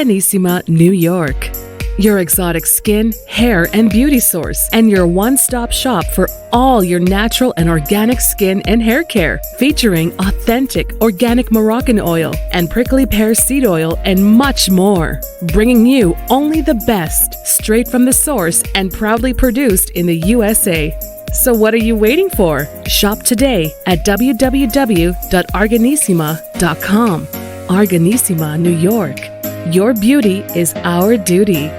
Arganissima, New York. Your exotic skin, hair, and beauty source, and your one-stop shop for all your natural and organic skin and hair care, featuring authentic organic Moroccan oil and prickly pear seed oil and much more. Bringing you only the best, straight from the source and proudly produced in the USA. So what are you waiting for? Shop today at www.arganissima.com. Arganissima, New York. Your beauty is our duty.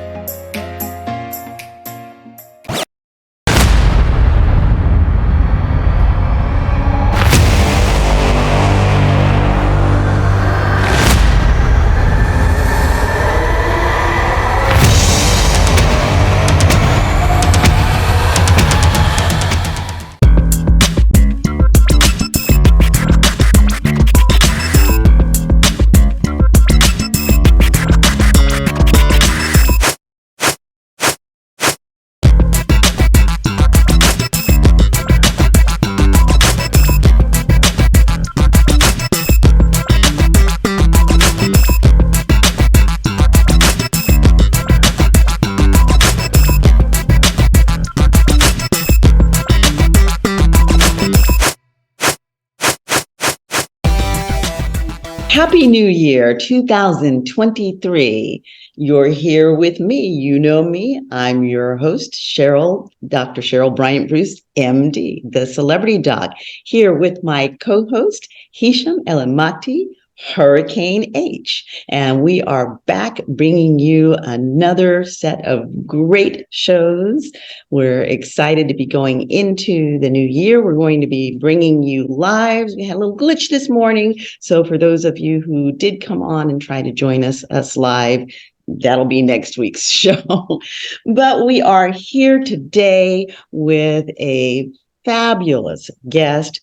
Happy New Year, 2023. You're here with me. You know me. I'm your host, Cheryl, Dr. Cheryl Bryant Bruce, MD, the celebrity doc, here with my co-host, Hisham Elamati, Hurricane H. And we are back bringing you another set of great shows. We're excited to be going into the new year. We're going to be bringing you lives. We had a little glitch this morning. So for those of you who did come on and try to join us live, that'll be next week's show. But we are here today with a fabulous guest,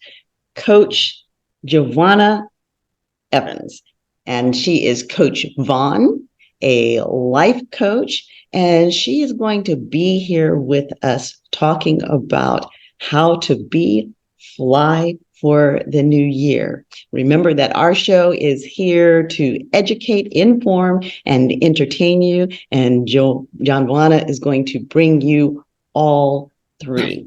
Coach Giovanna Evans, and she is Coach Vaughn, a life coach, and she is going to be here with us talking about how to be fly for the new year. Remember that our show is here to educate, inform, and entertain you, and Giovanna is going to bring you all three.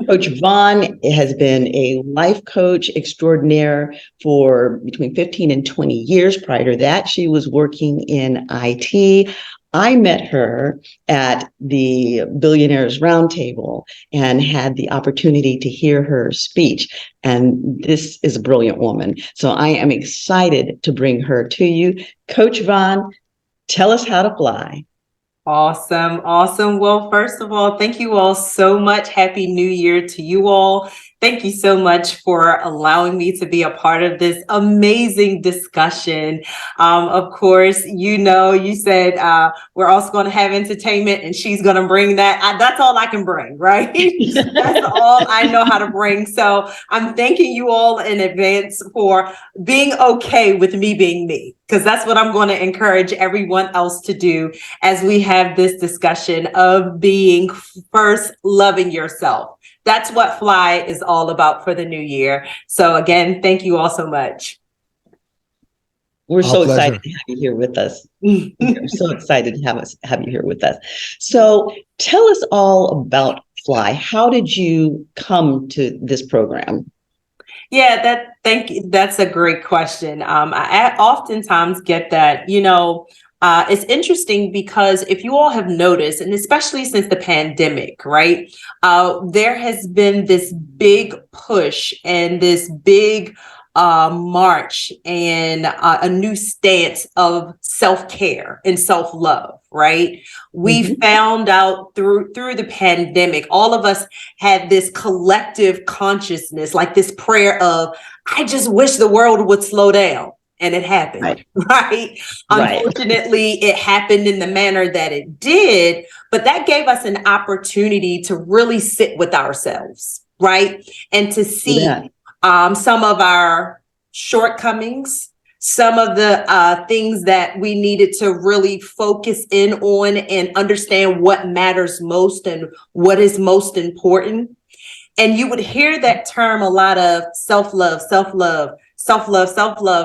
Coach Vaughn has been a life coach extraordinaire for between 15 and 20 years. Prior to that, she was working in IT. I met her at the Billionaires Roundtable and had the opportunity to hear her speech. And this is a brilliant woman. So I am excited to bring her to you. Coach Vaughn, tell us how to fly. Awesome. Well, first of all, thank you all so much. Happy New Year to you all. Thank you so much for allowing me to be a part of this amazing discussion. Of course, you said we're also going to have entertainment, and she's going to bring that. That's all I can bring, right? That's all I know how to bring. So I'm thanking you all in advance for being okay with me being me, because that's what I'm going to encourage everyone else to do as we have this discussion of being first loving yourself. That's what Fly is all about for the new year. So again, thank you all so much. We're so excited to have you here with us. We're so excited to have you here with us. So tell us all about Fly. How did you come to this program? Yeah, thank you. That's a great question. I oftentimes get that, it's interesting because if you all have noticed, and especially since the pandemic, right, there has been this big push and this big march and a new stance of self-care and self-love, right? We found out through the pandemic, all of us had this collective consciousness, like this prayer of, I just wish the world would slow down. And it happened, right? Unfortunately, it happened in the manner that it did, but that gave us an opportunity to really sit with ourselves, right? And to see some of our shortcomings, some of the things that we needed to really focus in on and understand what matters most and what is most important. And you would hear that term a lot of self-love.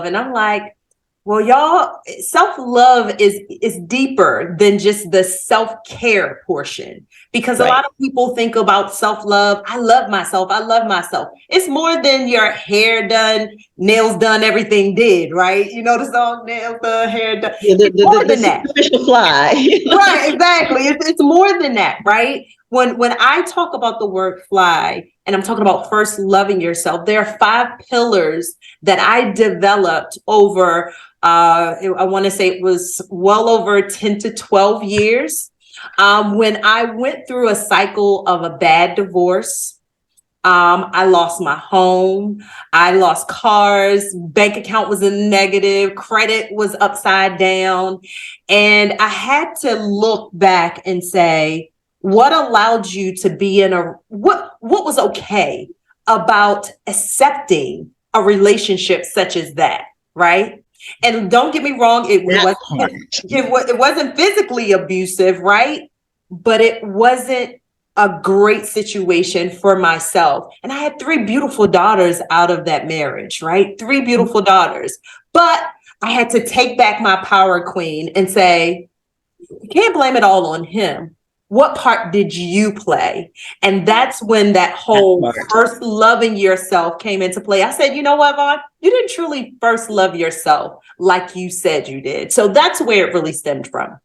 And I'm like, Well, y'all, self-love is deeper than just the self-care portion, because a Right. lot of people think about self-love. I love myself. I love myself. It's more than your hair done, nails done, everything did, right? You know the song, nails done, hair done. Yeah, It's more the than that. superficial fly. Right, exactly. It's more than that, right? When I talk about the word fly, and I'm talking about first loving yourself, there are 5 pillars that I developed over I want to say it was well over 10 to 12 years. When I went through a cycle of a bad divorce, I lost my home. I lost cars. Bank account was in negative. Credit was upside down. And I had to look back and say, what allowed you to be in what was okay about accepting a relationship such as that, right? And don't get me wrong, That part. it wasn't physically abusive, right? But it wasn't a great situation for myself. And I had 3 beautiful daughters out of that marriage, right? 3 beautiful daughters. But I had to take back my power queen and say, you can't blame it all on him. What part did you play? And that's when that whole part. first loving yourself came into play. I said, you know what, Vaughn? You didn't truly first love yourself like you said you did. So that's where it really stemmed from.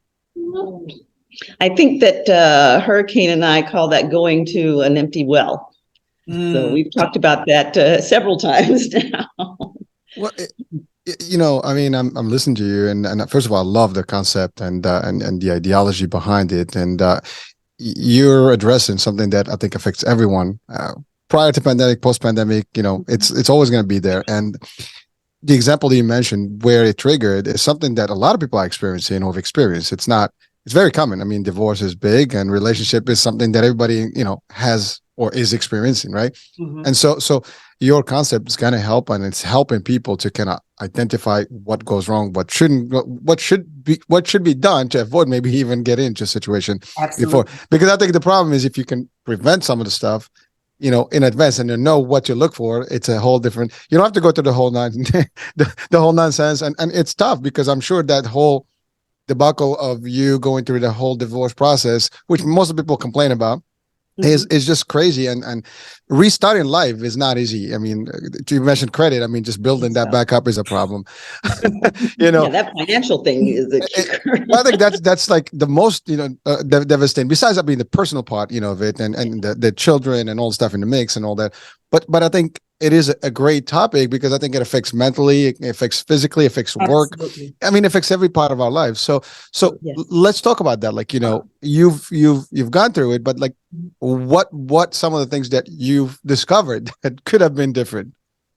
I think that Hurricane and I call that going to an empty well. So we've talked about that several times now. Well, you know, I mean, I'm listening to you, and first of all, I love the concept and the ideology behind it, and you're addressing something that I think affects everyone. Prior to pandemic, post pandemic, you know, it's always going to be there. And the example that you mentioned, where it triggered, is something that a lot of people are experiencing or have experienced. It's very common. I mean, divorce is big, and relationship is something that everybody, you know, has or is experiencing, right? Mm-hmm. And so your concept is going to help, and it's helping people to kind of identify what goes wrong, what should be done to avoid maybe even get into a situation Absolutely. before. Because I think the problem is, if you can prevent some of the stuff, you know, in advance, and you know what to look for, it's a whole different. You don't have to go through the whole the whole nonsense, and it's tough, because I'm sure that whole debacle of you going through the whole divorce process, which most of the people complain about, is just crazy, and restarting life is not easy. I mean, you mentioned credit. I mean, just building that back up is a problem. You know, Yeah, that financial thing is a kicker. I think that's like the most, you know, devastating. Besides that being the personal part, you know, of it, and the children and all the stuff in the mix and all that. But I think it is a great topic, because I think it affects mentally, it affects physically, it affects work. Absolutely. I mean, it affects every part of our lives. So Yes. let's talk about that. Like, you know, you've gone through it, but like, what some of the things that you've discovered that could have been different?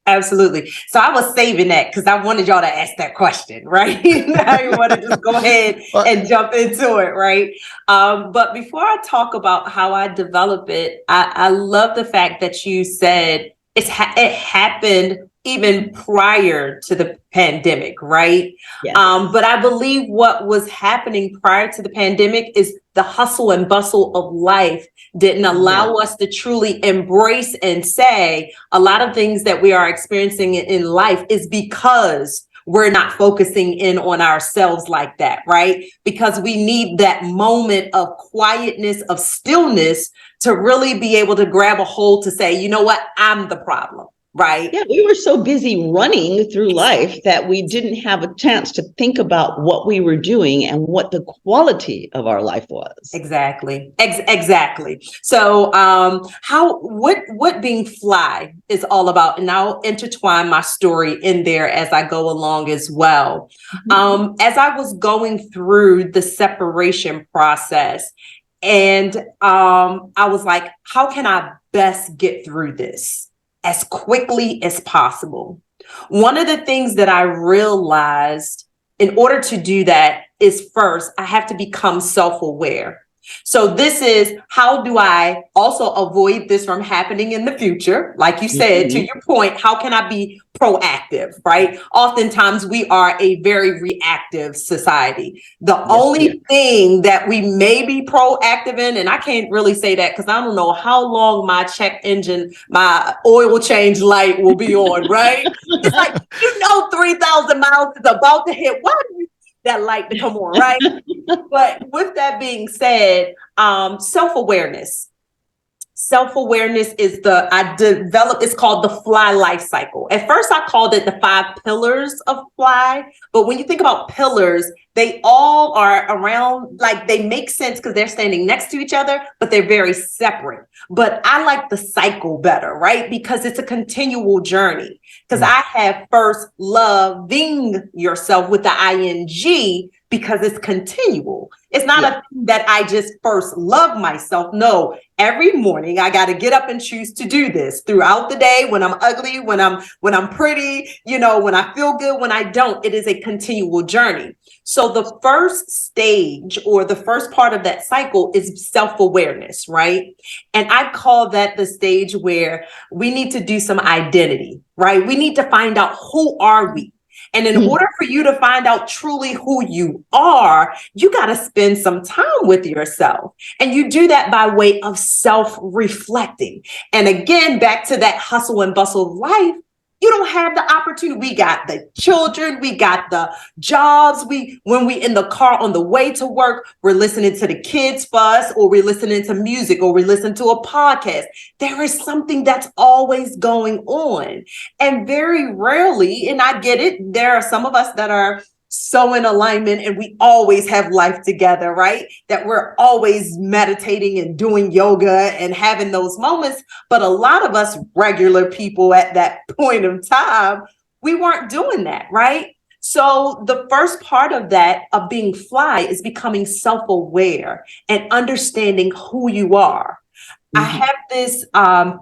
Absolutely. So I was saving that because I wanted y'all to ask that question, right? I want to just go ahead and jump into it, right? But before I talk about how I develop it, I love the fact that you said it happened even prior to the pandemic, right? Yes. But I believe what was happening prior to the pandemic is the hustle and bustle of life didn't allow us to truly embrace and say a lot of things that we are experiencing in life is because we're not focusing in on ourselves like that, right? Because we need that moment of quietness, of stillness, to really be able to grab a hold to say, you know what, I'm the problem. Right. Yeah, we were so busy running through life that we didn't have a chance to think about what we were doing and what the quality of our life was. Exactly. Exactly. So what being fly is all about, and I'll intertwine my story in there as I go along as well. Mm-hmm. As I was going through the separation process, and I was like, how can I best get through this as quickly as possible? One of the things that I realized in order to do that is, first, I have to become self-aware. So this is, how do I also avoid this from happening in the future? Like you said, to your point, how can I be proactive, right? Oftentimes we are a very reactive society. The only thing that we may be proactive in, and I can't really say that because I don't know how long my check engine, my oil change light will be on, right? It's like, 3,000 miles is about to hit. Why do you need that light to come on, right? But with that being said, self-awareness. Self-awareness is it's called the FLY life cycle. At first, I called it the 5 pillars of FLY. But when you think about pillars, they all are around, like they make sense because they're standing next to each other, but they're very separate. But I like the cycle better, right? Because it's a continual journey. Because I have first loving yourself with the ING, because it's continual. It's not a thing that I just first love myself. No, every morning I got to get up and choose to do this throughout the day, when I'm ugly, when I'm pretty, when I feel good, when I don't. It is a continual journey. So the first stage, or the first part of that cycle, is self-awareness, right? And I call that the stage where we need to do some identity, right? We need to find out, who are we? And in order for you to find out truly who you are, you got to spend some time with yourself. And you do that by way of self-reflecting. And again, back to that hustle and bustle of life, you don't have the opportunity. We got the children, we got the jobs. When we in the car on the way to work, we're listening to the kids fuss, or we're listening to music, or we listen to a podcast. There is something that's always going on. And very rarely, and I get it, there are some of us that are so in alignment and we always have life together, right? That we're always meditating and doing yoga and having those moments. But a lot of us regular people at that point of time, we weren't doing that, right? So the first part of that, of being FLY, is becoming self-aware and understanding who you are. I have this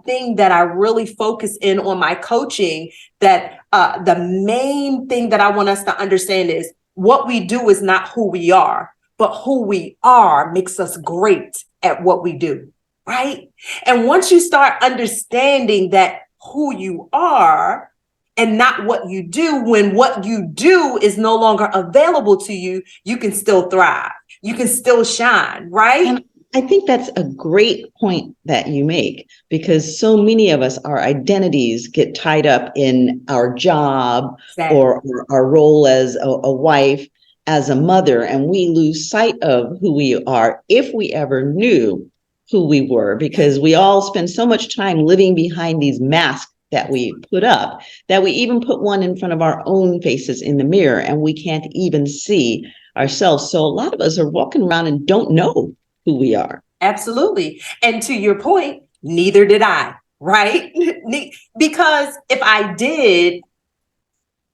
thing that I really focus in on my coaching, that the main thing that I want us to understand is, what we do is not who we are, but who we are makes us great at what we do, right? And once you start understanding that who you are and not what you do, when what you do is no longer available to you, you can still thrive. You can still shine, right? And I think that's a great point that you make, because so many of us, our identities get tied up in our job, or our role as a wife, as a mother, and we lose sight of who we are, if we ever knew who we were, because we all spend so much time living behind these masks that we put up, that we even put one in front of our own faces in the mirror, and we can't even see ourselves. So a lot of us are walking around and don't know who we are. Absolutely. And to your point, neither did I, right? Because if I did,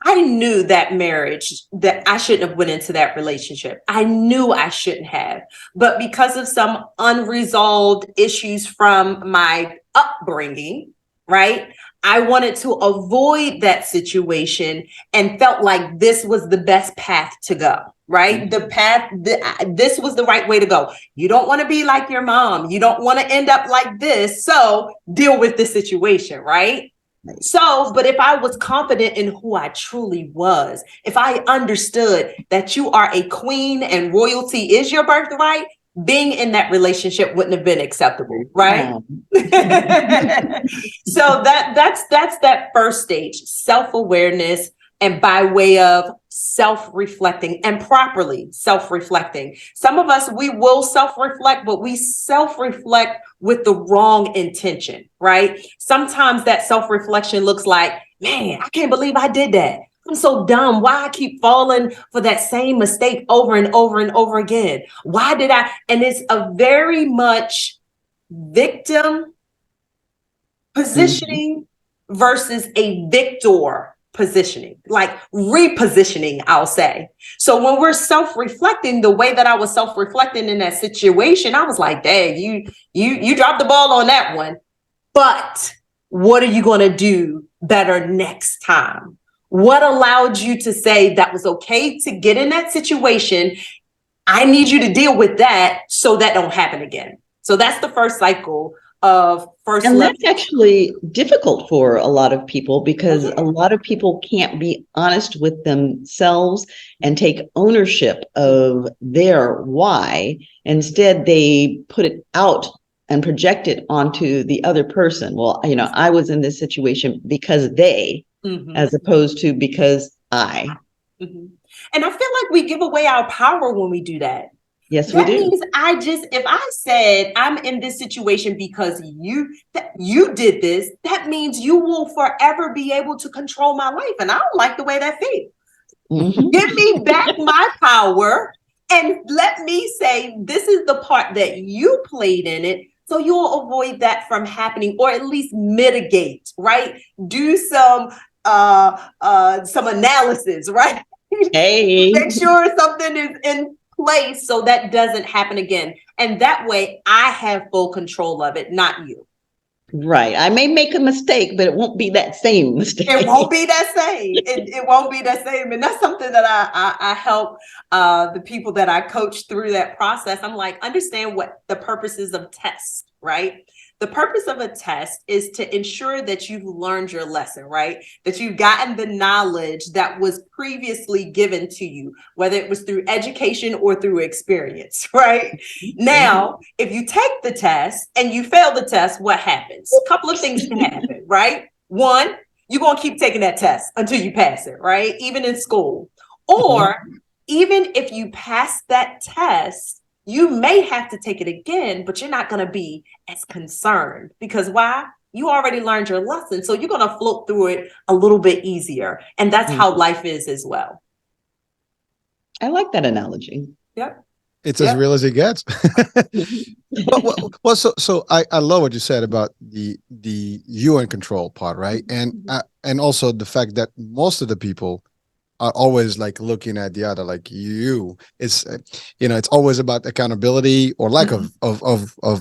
I knew that marriage, that I shouldn't have went into that relationship. I knew I shouldn't have. But because of some unresolved issues from my upbringing, right, I wanted to avoid that situation and felt like this was the best path to go, right? This was the right way to go. You don't want to be like your mom. You don't want to end up like this. So deal with the situation, right? So, but if I was confident in who I truly was, if I understood that you are a queen and royalty is your birthright, being in that relationship wouldn't have been acceptable, right? So that's that first stage, self-awareness, and by way of self-reflecting, and properly self-reflecting. Some of us, we will self-reflect, but we self-reflect with the wrong intention, right? Sometimes that self-reflection looks like, man, I can't believe I did that. I'm so dumb. Why I keep falling for that same mistake over and over and over again? Why did I? And it's a very much victim positioning versus a victor positioning, like repositioning, I'll say. So when we're self-reflecting, the way that I was self-reflecting in that situation, I was like, dang, you dropped the ball on that one. But what are you going to do better next time? What allowed you to say that was okay to get in that situation, I need you to deal with that so that don't happen again. So that's the first cycle of first And level. that's actually difficult for a lot of people because a lot of people can't be honest with themselves and take ownership of their why. Instead, they put it out and project it onto the other person. Well, I was in this situation because they, as opposed to because I. And I feel like we give away our power when we do that. Yes, that we do. means if I said I'm in this situation because you did this, that means you will forever be able to control my life. And I don't like the way that feels. Give me back my power and let me say, this is the part that you played in it. So you'll avoid that from happening, or at least mitigate, right? Do some analysis, right? Hey. Make sure something is in place so that doesn't happen again. And that way I have full control of it, not you. Right. I may make a mistake, but it won't be that same mistake. It won't be that same. It won't be that same. And that's something that I help the people that I coach through that process. I'm like, understand what the purposes of tests, right? The purpose of a test is to ensure that you've learned your lesson, right? That you've gotten the knowledge that was previously given to you, whether it was through education or through experience, right? Now, if you take the test and you fail the test, what happens? A couple of things can happen, right? One, you're going to keep taking that test until you pass it, right? Even in school. Or even if you pass that test, you may have to take it again, but you're not going to be as concerned because why? You already learned your lesson. So you're going to float through it a little bit easier. And that's how life is as well. I like that analogy. Yep. It's as real as it gets. So I love what you said about the you in control part, right? And also the fact that most of the people are always like looking at the other, like it's it's always about accountability or lack of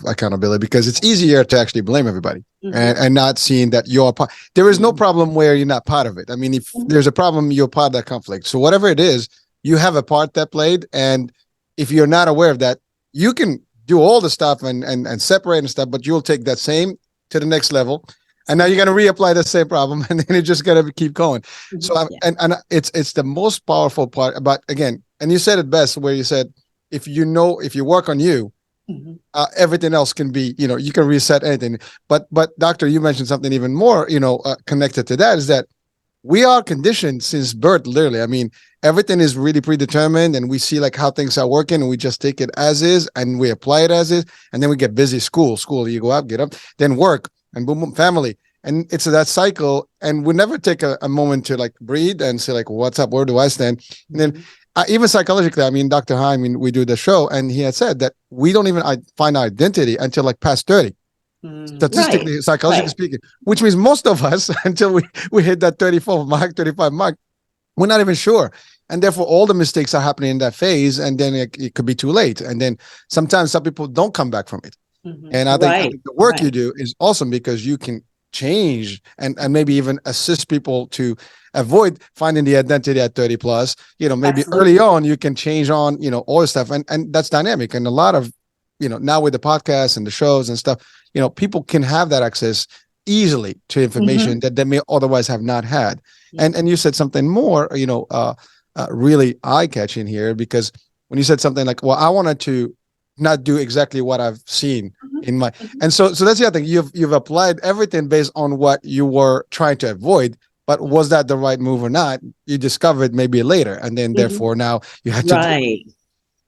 accountability, because it's easier to actually blame everybody and not seeing that you're part. There is no problem where you're not part of it. I mean, if there's a problem, you're part of that conflict. So whatever it is, you have a part that played. And if you're not aware of that, you can do all the stuff and separate and stuff, but you'll take that same to the next level. And now you're going to reapply the same problem, and then it's just going to keep going. So, and it's the most powerful part about, again, and you said it best, where you said, if you work on you, everything else can be, you can reset anything. But doctor, you mentioned something even more, connected to that, is that we are conditioned since birth, literally. I mean, everything is really predetermined, and we see like how things are working, and we just take it as is, and we apply it as is. And then we get busy, school, you go out, get up, then work. And boom, boom, family. And it's that cycle. And we never take a moment to like breathe and say like, what's up? Where do I stand? And then even psychologically, I mean, Dr. High, we do the show, and he had said that we don't even find our identity until like past 30. Statistically, psychologically speaking, which means most of us, until we hit that 35 mark, we're not even sure. And therefore, all the mistakes are happening in that phase. And then it could be too late. And then sometimes some people don't come back from it. And I think the work you do is awesome, because you can change and maybe even assist people to avoid finding the identity at 30 plus. Maybe early on you can change on, all the stuff. And that's dynamic. And a lot of, now with the podcasts and the shows and stuff, people can have that access easily to information that they may otherwise have not had. And you said something more, really eye-catching here, because when you said something like, well, I wanted to not do exactly what I've seen in my, and so that's the other thing. You've applied everything based on what you were trying to avoid, but was that the right move or not? You discovered maybe later, and then therefore now you had to.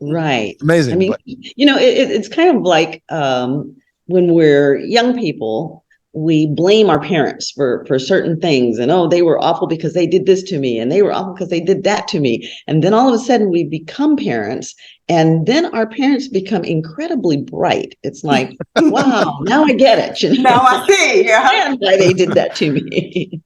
Right. Amazing. I mean, it's kind of like when we're young people, we blame our parents for certain things, and they were awful because they did this to me, and they were awful because they did that to me. And then all of a sudden we become parents, and then our parents become incredibly bright. It's like, wow, now I get it. Now I see why they did that to me.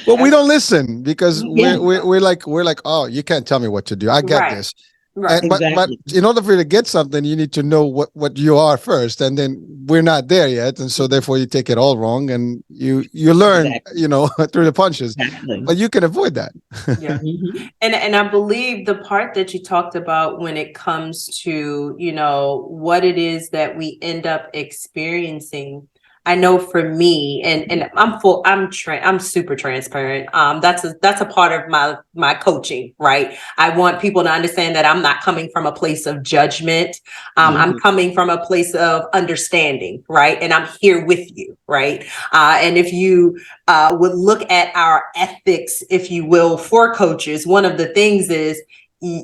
Well, we don't listen because we're like, oh, you can't tell me what to do. I get this. Right. But Exactly. in order for you to get something, you need to know what you are first, and then we're not there yet, and so therefore you take it all wrong, and you learn, Exactly. you know, through the punches. Exactly. But you can avoid that. Yeah. Mhm. And I believe the part that you talked about when it comes to, you know, what it is that we end up experiencing. I know for me, and I'm super transparent. That's a part of my coaching, right? I want people to understand that I'm not coming from a place of judgment. I'm Mhm. coming from a place of understanding, right? And I'm here with you, right? And if you would look at our ethics, if you will, for coaches, one of the things is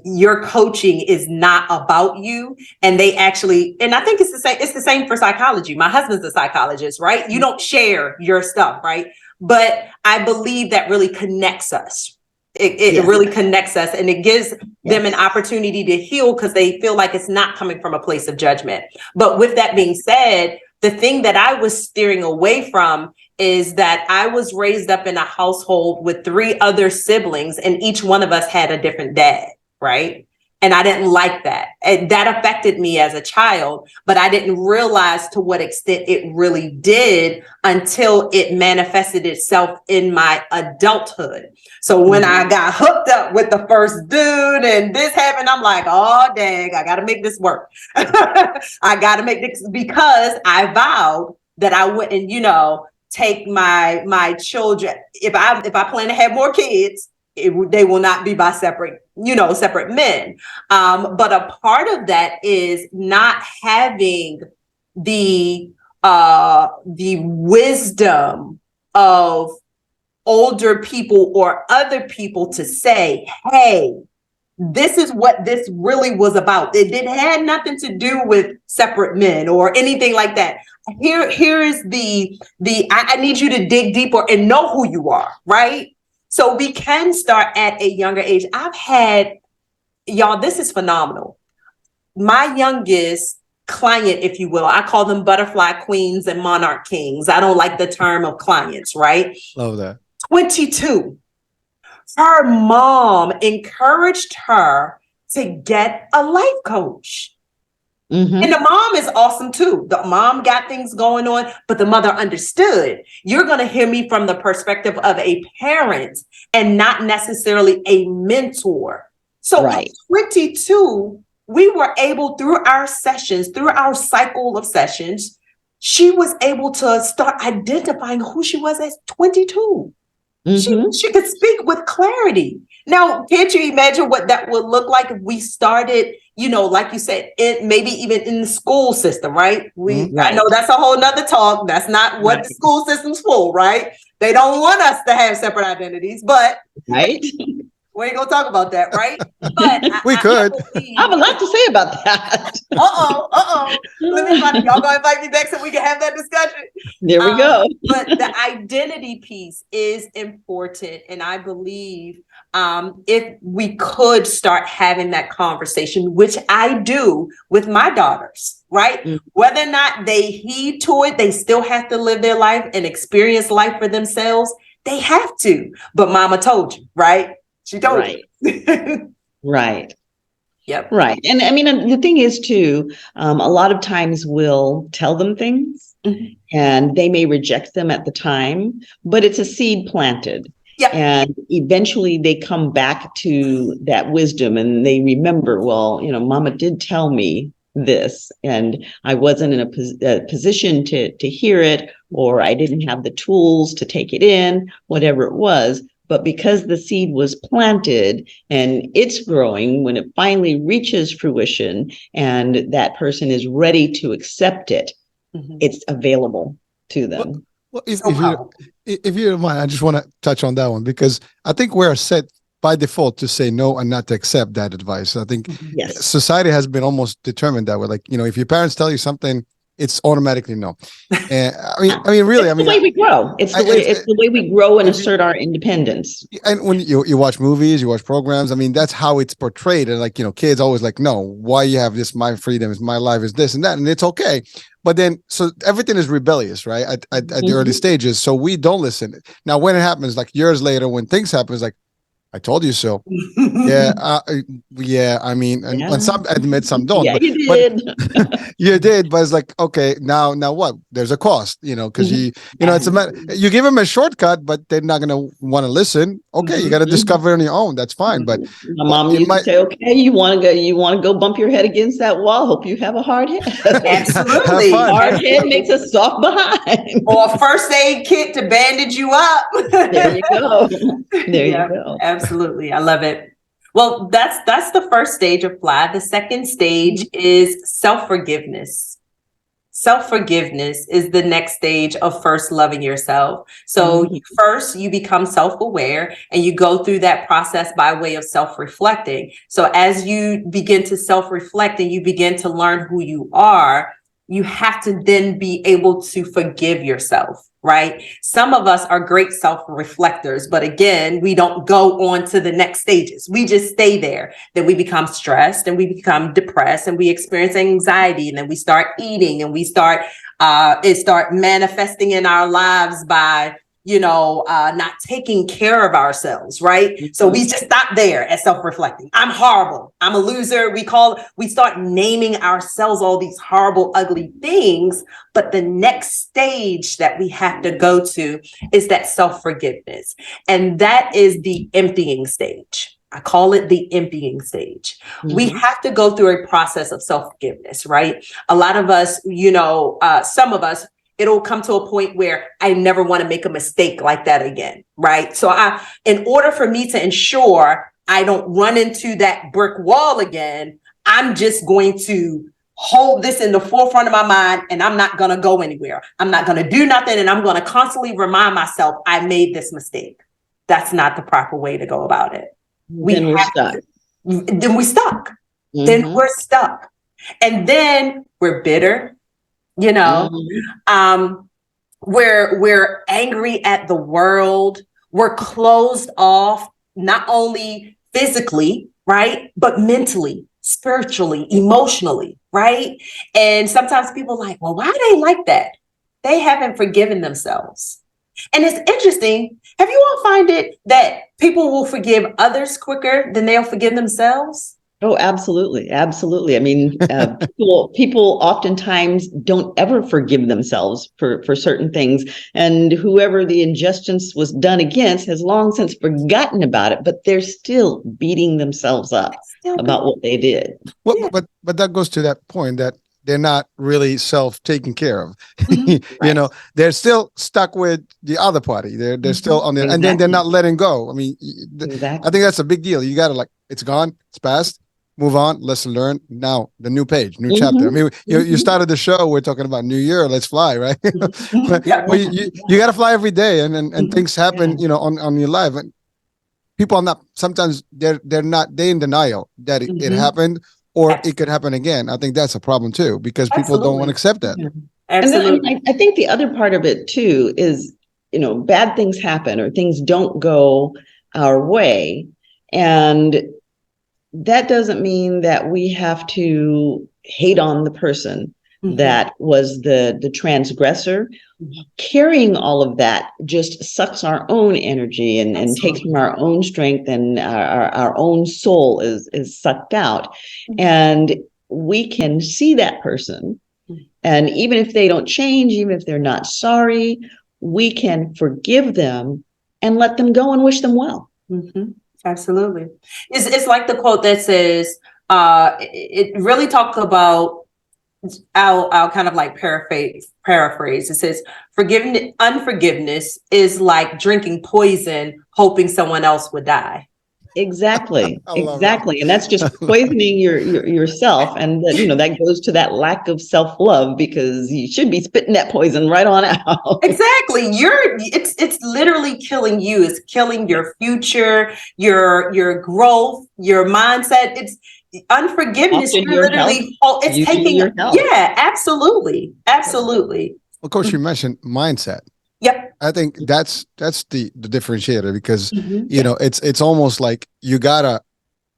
your coaching is not about you. And they actually, and I think it's the same for psychology. My husband's a psychologist, right? You don't share your stuff, right? But I believe that really connects us. It Yes. really connects us, and it gives them an Yes. opportunity to heal because they feel like it's not coming from a place of judgment. But with that being said, the thing that I was steering away from is that I was raised up in a household with 3 other siblings, and each one of us had a different dad, right? And I didn't like that. And that affected me as a child, but I didn't realize to what extent it really did until it manifested itself in my adulthood. So when I got hooked up with the first dude and this happened, I'm like, oh, dang, I got to make this work. I got to make this, because I vowed that I wouldn't, you know, take my children. If I plan to have more kids, they will not be by separate men. But a part of that is not having the wisdom of older people or other people to say, hey, this is what this really was about. It had nothing to do with separate men or anything like that. Here is I need you to dig deeper and know who you are, right? So we can start at a younger age. I've had, y'all, this is phenomenal. My youngest client, if you will, I call them butterfly queens and monarch kings. I don't like the term of clients, right? Love that. 22. Her mom encouraged her to get a life coach. Mhm. And the mom is awesome too. The mom got things going on, but the mother understood. You're going to hear me from the perspective of a parent and not necessarily a mentor. So Right. at 22, we were able, through our sessions, through our cycle of sessions, she was able to start identifying who she was at 22. Mhm. She could speak with clarity. Now, can't you imagine what that would look like if we started, you know, like you said, maybe even in the school system, right? I Right. know that's a whole nother talk. That's not what Right. the school system's for, right? They don't want us to have separate identities, but Right. we ain't gonna talk about that, right? But We could. I have a lot to say about that. Let me find y'all gonna invite me back so we can have that discussion. There we go. But the identity piece is important, and I believe if we could start having that conversation, which I do with my daughters, right? Mm. Whether or not they heed to it, they still have to live their life and experience life for themselves. They have to. But mama told you, right? She told Right. you. Right. Yep. Right. And I mean, the thing is too, a lot of times we'll tell them things Mhm. and they may reject them at the time, but it's a seed planted. Yeah. And eventually they come back to that wisdom and they remember, well, you know, mama did tell me this and I wasn't in a position to hear it, or I didn't have the tools to take it in, whatever it was. But because the seed was planted and it's growing, when it finally reaches fruition and that person is ready to accept it, Mhm. it's available to them. Well, So powerful. if you don't mind, I just want to touch on that one, because I think we're set by default to say no and not to accept that advice. I think Yes. society has been almost determined that way. Like, you know, if your parents tell you something, it's automatically no. And I mean, really, It's the way we grow. It's the way we grow and assert our independence. And when you watch movies, you watch programs, I mean, that's how it's portrayed. And like, you know, kids always like, no, why you have this? My freedom is my life is this and that. And it's okay. But then, so everything is rebellious, right? At the early stages. So we don't listen. Now, when it happens, like years later, when things happen, it's like, I told you so. Yeah. I mean, and Yeah. some admit, some don't. Yeah, but, you but did. you did, but it's like, okay, now what? There's a cost, because it's a matter. You give them a shortcut, but they're not gonna want to listen. Okay, you got to discover it on your own. That's fine. But My mom used to say, "Okay, you want to go bump your head against that wall. Hope you have a hard head." Absolutely. Have fun. Hard head makes a soft behind. Or a first aid kit to bandage you up. There you go. There Yeah, you go. absolutely. I love it. Well, that's the first stage of FLY. The second stage is self-forgiveness. Self-forgiveness is the next stage of first loving yourself. So first you become self-aware and you go through that process by way of self-reflecting. So as you begin to self-reflect and you begin to learn who you are, you have to then be able to forgive yourself, right? Some of us are great self-reflectors, but again, we don't go on to the next stages. We just stay there. Then we become stressed and we become depressed and we experience anxiety, and then we start eating and we start manifesting in our lives by not taking care of ourselves, right? So we just stop there at self-reflecting. I'm horrible. I'm a loser. We start naming ourselves all these horrible, ugly things. But the next stage that we have to go to is that self-forgiveness. And that is the emptying stage. I call it the emptying stage. We have to go through a process of self-forgiveness, right? A lot of us, some of us, it'll come to a point where I never want to make a mistake like that again, right? So in order for me to ensure I don't run into that brick wall again, I'm just going to hold this in the forefront of my mind and I'm not going to go anywhere. I'm not going to do nothing. And I'm going to constantly remind myself I made this mistake. That's not the proper way to go about it. Then we're stuck. Then we're stuck. Then we're stuck. And then we're bitter. We're angry at the world. We're closed off, not only physically, right, but mentally, spiritually, emotionally, right? And sometimes people are like, well, why are they like that? They haven't forgiven themselves. And it's interesting. Have you all find it that people will forgive others quicker than they'll forgive themselves? Oh, absolutely. Absolutely. I mean, people oftentimes don't ever forgive themselves for certain things. And whoever the injustice was done against has long since forgotten about it, but they're still beating themselves up about what they did. Well, but that goes to that point that they're not really self-taken care of. Right. They're still stuck with the other party. They're still on there, and then they're not letting go. I mean, I think that's a big deal. You got to it's gone, it's past. Move on, lesson learned. Now the new page, new chapter. I mean, you started the show. We're talking about New Year. Let's fly, right? Well, you got to fly every day, and things happen, on your life. And people are not. Sometimes they're in denial that it happened, or it could happen again. I think that's a problem too, because people don't want to accept that. Absolutely. And I think the other part of it too is, bad things happen or things don't go our way, and that doesn't mean that we have to hate on the person that was the transgressor. Carrying all of that just sucks our own energy and takes from our own strength, and our own soul is sucked out. And we can see that person. And even if they don't change, even if they're not sorry, we can forgive them and let them go and wish them well. Absolutely. It's like the quote that says, it really talks about, I'll kind of like paraphrase. It says, unforgiveness is like drinking poison, hoping someone else would die. Exactly. And that's just poisoning yourself. And that goes to that lack of self-love, because you should be spitting that poison right on out. Exactly. It's literally killing you. It's killing your future, your growth, your mindset. It's unforgiveness. Often your Literally, health. it's Usually taking your health. Yeah, absolutely. Of course, you mentioned mindset. Yep. I think that's the differentiator, because it's almost like you gotta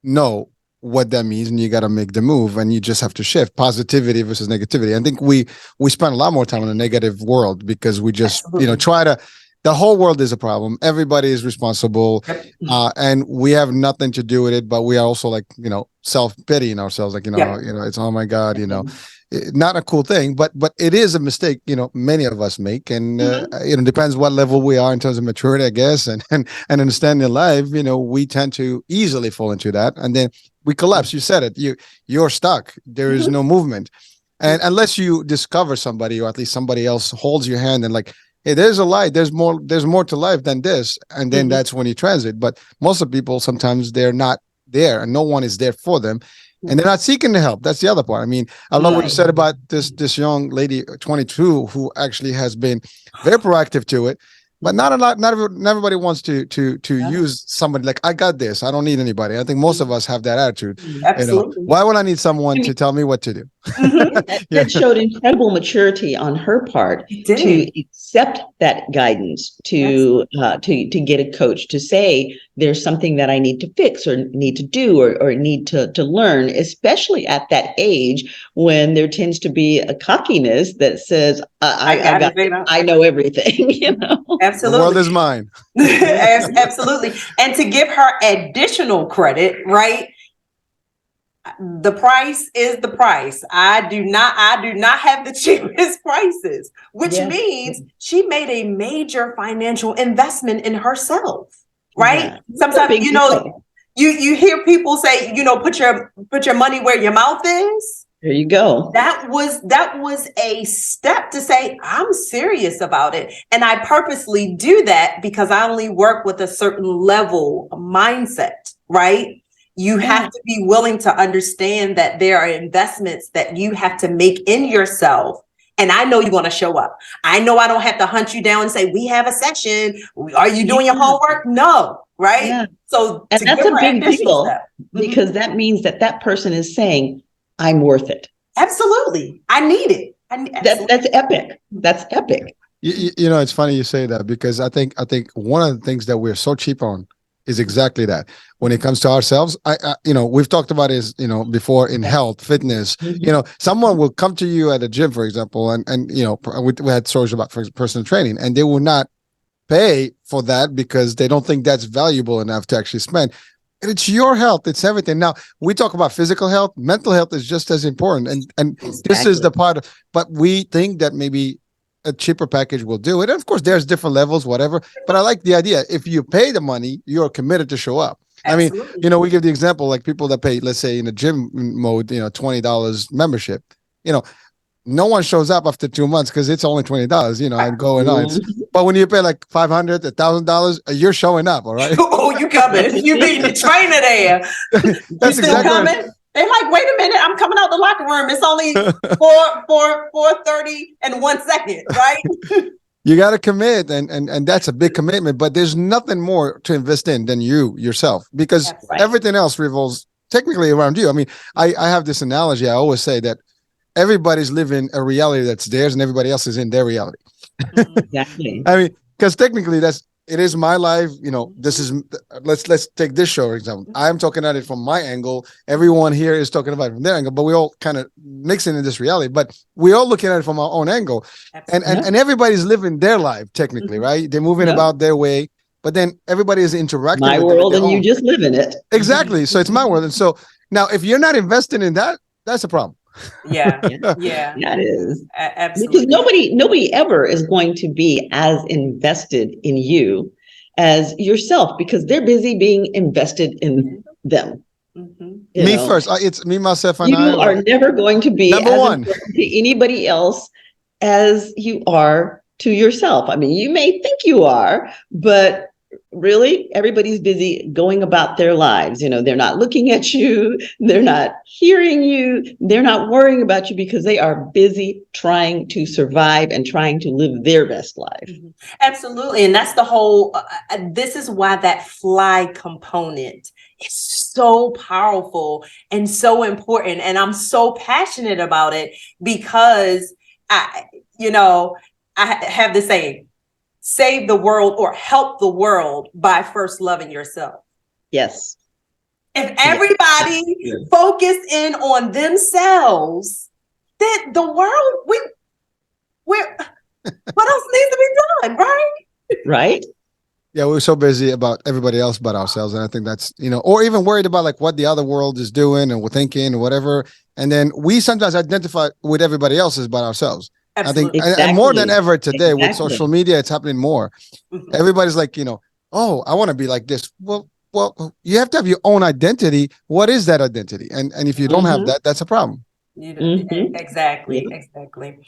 know what that means and you gotta make the move, and you just have to shift positivity versus negativity. I think we spend a lot more time in a negative world because we just try to the whole world is a problem. Everybody is responsible, Yep. and we have nothing to do with it. But we are also like, self-pitying ourselves, like, Yep. it's, oh my God, not a cool thing, but it is a mistake, many of us make, and depends what level we are in terms of maturity, I guess, and understanding life. We tend to easily fall into that, and then we collapse. You said it. You're stuck. There is no movement, and unless you discover somebody, or at least somebody else holds your hand and like, hey, there's a light. There's more to life than this, and then that's when you transit. But most of the people, sometimes they're not there, and no one is there for them. And they're not seeking the help. That's the other part. I mean, I love what you said about this young lady, 22, who actually has been very proactive to it. But not everybody wants to use somebody like, I got this. I don't need anybody. I think most of us have that attitude. Absolutely. Why would I need someone to tell me what to do? That showed incredible maturity on her part to accept that guidance, to get a coach, to say there's something that I need to fix or need to do or need to learn, especially at that age when there tends to be a cockiness that says, I know everything. Absolutely. The world is mine. Absolutely. And to give her additional credit, right? The price is the price. I do not have the cheapest prices, which means she made a major financial investment in herself, right? Yeah. Sometimes, you hear people say, put your money where your mouth is. There you go. That was a step to say, I'm serious about it. And I purposely do that because I only work with a certain level of mindset, right? You have to be willing to understand that there are investments that you have to make in yourself. And I know you want to show up. I know I don't have to hunt you down and say, we have a session. Are you doing your homework? No. Right. Yeah. So and that's a big deal because that means that person is saying, I'm worth it. Absolutely. I need it. That's epic. That's epic. It's funny you say that, because I think one of the things that we're so cheap on is exactly that. When it comes to ourselves, we've talked about is, before in health, fitness, someone will come to you at a gym, for example, and we had stories about personal training, and they will not pay for that because they don't think that's valuable enough to actually spend. And it's your health. It's everything. Now, we talk about physical health. Mental health is just as important. And this is the part but we think that maybe a cheaper package will do it. And of course, there's different levels, whatever. But I like the idea. If you pay the money, you're committed to show up. Absolutely. I mean, we give the example, like people that pay, let's say in a gym mode, $20 membership, no one shows up after 2 months because it's only $20, and going on. But when you pay like $500, $1,000, you're showing up, all right? Oh, you coming? You beating the trainer there? That's exactly coming. Right. They're like, wait a minute, I'm coming out the locker room. It's only 4:30 and 1 second, right? You got to commit, and that's a big commitment. But there's nothing more to invest in than yourself, because everything else revolves technically around you. I mean, I have this analogy. I always say that everybody's living a reality that's theirs, and everybody else is in their reality. Exactly. I mean, because technically it is my life. This is, let's take this show, for example. I'm talking at it from my angle. Everyone here is talking about it from their angle, but we all kind of mixing in this reality, but we're all looking at it from our own angle. And everybody's living their life technically, right? They're moving about their way, but then everybody is interacting my with world and you just live in it. Exactly. So it's my world. And so now if you're not investing in that, that's a problem. Yeah. That is absolutely, because nobody ever is going to be as invested in you as yourself, because they're busy being invested in them. Me first. It's me, myself, and you are never going to be number one to anybody else as you are to yourself. I mean, you may think you are, but really, everybody's busy going about their lives. They're not looking at you. They're not hearing you. They're not worrying about you because they are busy trying to survive and trying to live their best life. Absolutely. And that's the whole, this is why that fly component is so powerful and so important. And I'm so passionate about it because I have this saying, save the world or help the world by first loving yourself. Yes. If everybody focused in on themselves, then the world, what else needs to be done, right? Right? Yeah, we're so busy about everybody else but ourselves. And I think that's, or even worried about like what the other world is doing and we're thinking or whatever. And then we sometimes identify with everybody else's but ourselves. I think Absolutely. and more than Exactly. ever today with Exactly. social media, it's happening more. Mhm. Everybody's like, oh, I want to be like this. Well, you have to have your own identity. What is that identity? And if you don't have Mhm. that, that's a problem. Mhm. Exactly, Yeah. exactly.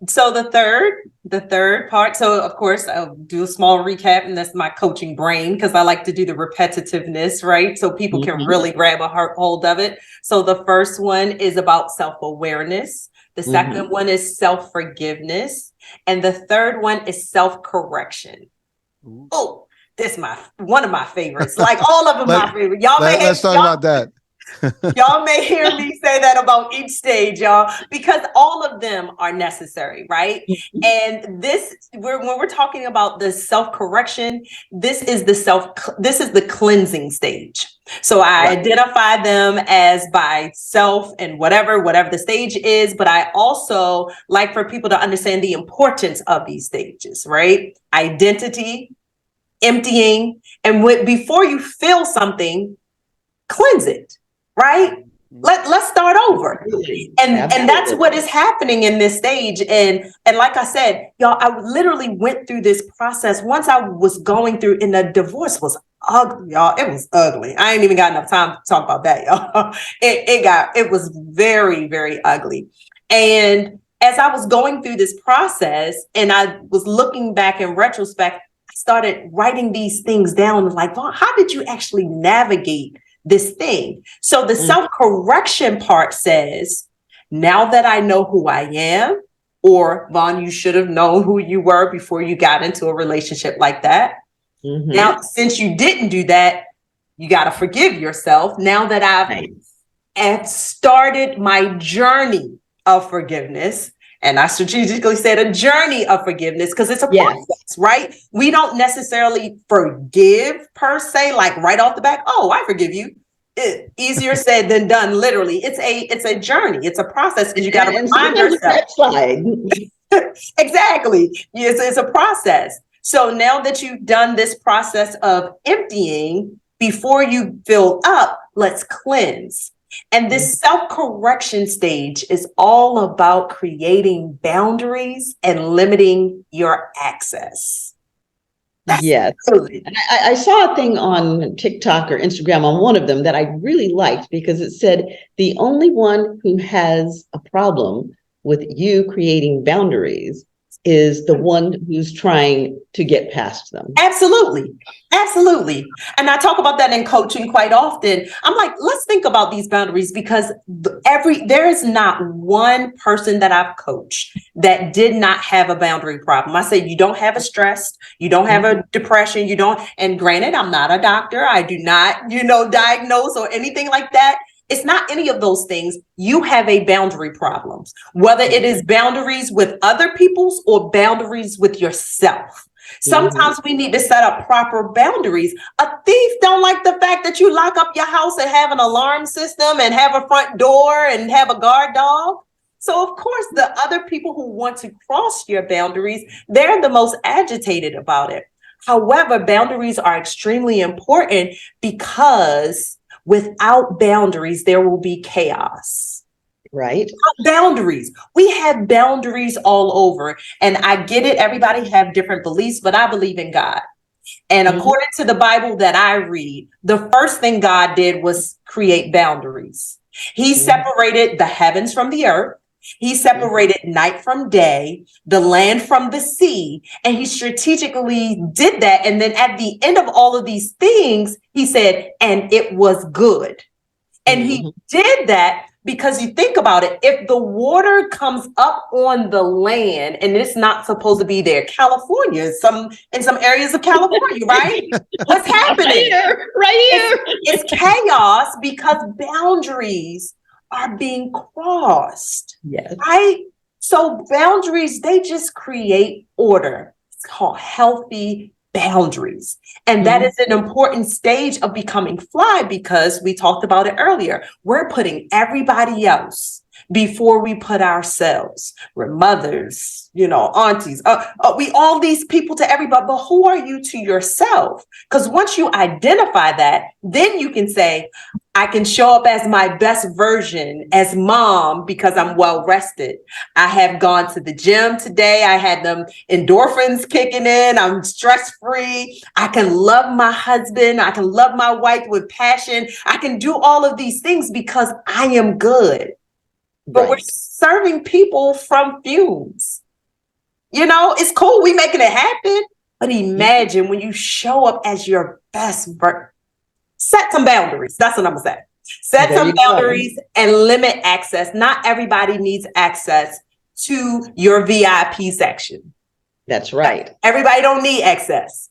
So the third part. So of course, I'll do a small recap, and that's my coaching brain because I like to do the repetitiveness, right? So people can Mhm. really grab a hold of it. So the first one is about self-awareness. The second Mhm. one is self-forgiveness, and the third one is self-correction. Oh, this my one of my favorites. Like all of them, Let, my favorite. Y'all may let's talk y'all about that. Y'all may hear me say that about each stage, y'all, because all of them are necessary, right? Mhm. And when we're talking about the self-correction, this is the cleansing stage. So I Right. identify them as by self and whatever the stage is, but I also like for people to understand the importance of these stages, right? Identity, emptying, and before you feel something, cleanse it, right? Let's start over. Absolutely. And that's Absolutely. what is happening in this stage. And like I said, y'all, I literally went through this process once I was going through, and the divorce was ugly, y'all. It was ugly. I ain't even got enough time to talk about that, y'all. It was very, very ugly. And as I was going through this process and I was looking back in retrospect, I started writing these things down, like, well, how did you actually navigate this thing? So the Mhm. self-correction part says, now that I know who I am, or Vaughn, you should have known who you were before you got into a relationship like that. Mhm. Now, since you didn't do that, you got to forgive yourself. Now that Right. I've started my journey of forgiveness, and I strategically said a journey of forgiveness because it's a Yes. process, right? We don't necessarily forgive per se, like right off the bat. Oh, I forgive you. Easier said than done. Literally, it's a journey. It's a process because you got to And remind sometimes it's yourself. backslide. Exactly. Yes, it's a process. So now that you've done this process of emptying, before you fill up, let's cleanse. And this self-correction stage is all about creating boundaries and limiting your access. That's Yes. good. And I saw a thing on TikTok or Instagram on one of them that I really liked because it said the only one who has a problem with you creating boundaries is the one who's trying to get past them. Absolutely. Absolutely. And I talk about that in coaching quite often. I'm like, let's think about these boundaries because there is not one person that I've coached that did not have a boundary problem. I say, you don't have a stress, you don't have a depression, you don't, and granted, I'm not a doctor. I do not, diagnose or anything like that. It's not any of those things. You have a boundary problem, whether it is boundaries with other people's or boundaries with yourself. Sometimes we need to set up proper boundaries. A thief don't like the fact that you lock up your house and have an alarm system and have a front door and have a guard dog. So of course, the other people who want to cross your boundaries, they're the most agitated about it. However, boundaries are extremely important because without boundaries, there will be chaos. Right. Boundaries. We have boundaries all over. And I get it. Everybody have different beliefs, but I believe in God. And according to the Bible that I read, the first thing God did was create boundaries. He separated the heavens from the earth. He separated night from day, the land from the sea, and he strategically did that. And then at the end of all of these things, he said, and it was good. And he did that because you think about it, if the water comes up on the land and it's not supposed to be there, California, in some areas of California, right? What's happening? Right here. It's chaos because boundaries are being crossed, Yes. right? So boundaries, they just create order. It's called healthy boundaries. And that is an important stage of becoming fly because we talked about it earlier. We're putting everybody else before we put ourselves. We're mothers, aunties, we all these people to everybody, but who are you to yourself? Because once you identify that, then you can say, I can show up as my best version as mom because I'm well rested. I have gone to the gym today. I had them endorphins kicking in. I'm stress free. I can love my husband. I can love my wife with passion. I can do all of these things because I am good. But we're serving people from fumes. It's cool. We making it happen. But imagine when you show up as your best version. Set some boundaries. That's what I'm going to say. Set some boundaries and limit access. Not everybody needs access to your VIP section. That's right. Everybody don't need access.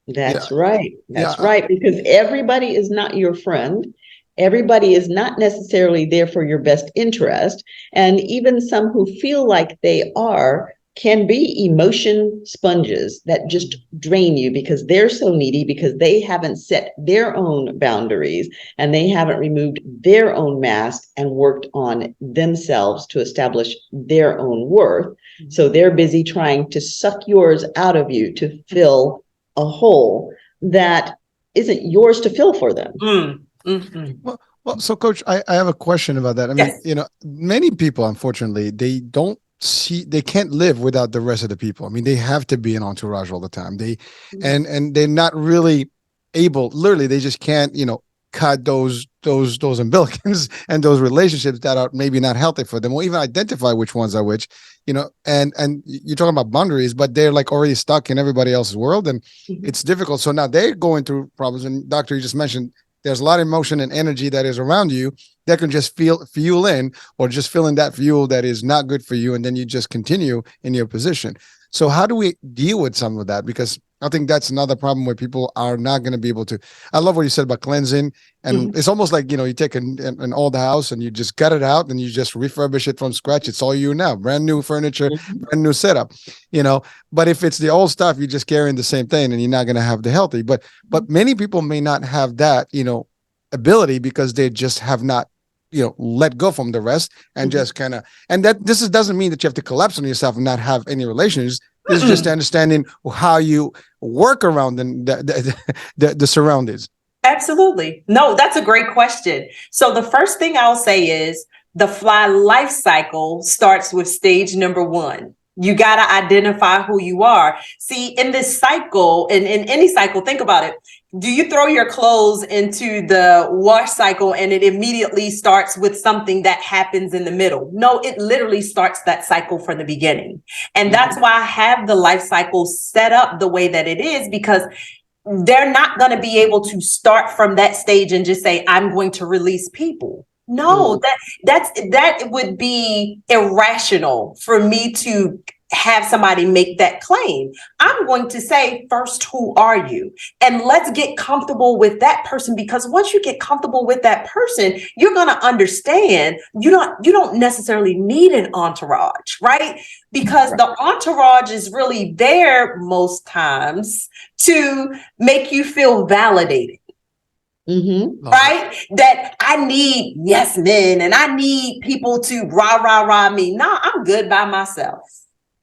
That's right. That's right. Because everybody is not your friend. Everybody is not necessarily there for your best interest. And even some who feel like they are can be emotion sponges that just drain you because they're so needy, because they haven't set their own boundaries and they haven't removed their own mask and worked on themselves to establish their own worth. So they're busy trying to suck yours out of you to fill a hole that isn't yours to fill for them. Mm-hmm. Well, so Coach, I have a question about that. I mean, many people, unfortunately, they can't live without the rest of the people. I mean, they have to be an entourage all the time. And they're not really able, literally, they just can't, cut those umbilicals and those relationships that are maybe not healthy for them, or even identify which ones are which, and you're talking about boundaries, but they're like already stuck in everybody else's world, and it's difficult. So now they're going through problems. And Doctor, you just mentioned there's a lot of emotion and energy that is around you that can just fuel in, or just fill in that fuel that is not good for you. And then you just continue in your position. So how do we deal with some of that? Because I think that's another problem where people are not going to be able to. I love what you said about cleansing. And it's almost like, you take an old house and you just gut it out and you just refurbish it from scratch. It's all you now, brand new furniture, brand new setup, but if it's the old stuff, you're just carrying the same thing and you're not going to have the healthy, but many people may not have that, ability because they just have not, let go from the rest and just kind of, and that doesn't mean that you have to collapse on yourself and not have any relations. This is just understanding how you work around the surroundings. Absolutely. No, that's a great question. So the first thing I'll say is the fly life cycle starts with stage number 1. You got to identify who you are. See, in this cycle, in any cycle, think about it. Do you throw your clothes into the wash cycle and it immediately starts with something that happens in the middle? No, it literally starts that cycle from the beginning. And that's why I have the life cycle set up the way that it is, because they're not going to be able to start from that stage and just say, I'm going to release people. No, that would be irrational for me to have somebody make that claim. I'm going to say, first, who are you? And let's get comfortable with that person, because once you get comfortable with that person, you're going to understand you don't necessarily need an entourage, right? Because the entourage is really there most times to make you feel validated. Right? That I need yes men and I need people to rah me. No, I'm good by myself.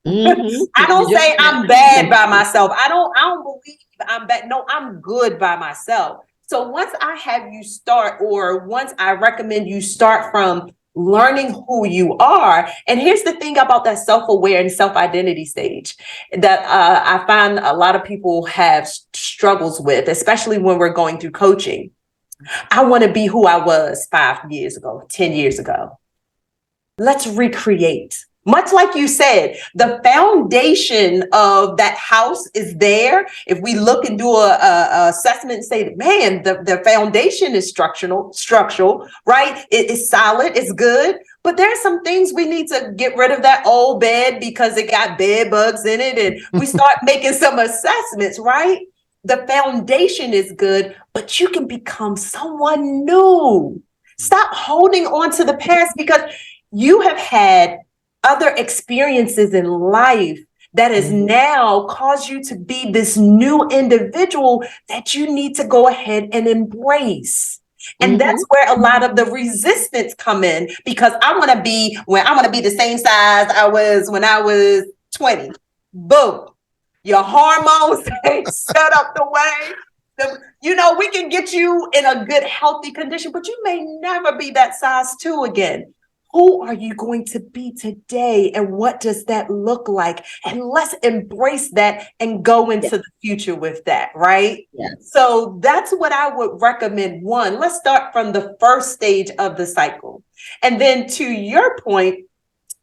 I don't say I'm bad by myself. I don't believe I'm bad. No, I'm good by myself. So once I have you start, or once I recommend you start from learning who you are. And here's the thing about that self-aware and self-identity stage that I find a lot of people have struggles with, especially when we're going through coaching. I want to be who I was 5 years ago, 10 years ago. Let's recreate. Much like you said, the foundation of that house is there. If we look and do a assessment and say, man, the foundation is structural, right? It is solid, it's good. But there's some things we need to get rid of that old bed because it got bed bugs in it. And we start making some assessments, right? The foundation is good, but you can become someone new. Stop holding on to the past, because you have had other experiences in life that has now caused you to be this new individual that you need to go ahead and embrace. And that's where a lot of the resistance come in, because I want to be the same size I was when I was 20. Boom. Your hormones ain't set up the way. We can get you in a good, healthy condition, but you may never be that size 2 again. Who are you going to be today? And what does that look like? And let's embrace that and go into the future with that, right? Yes. So that's what I would recommend. One, let's start from the first stage of the cycle. And then to your point,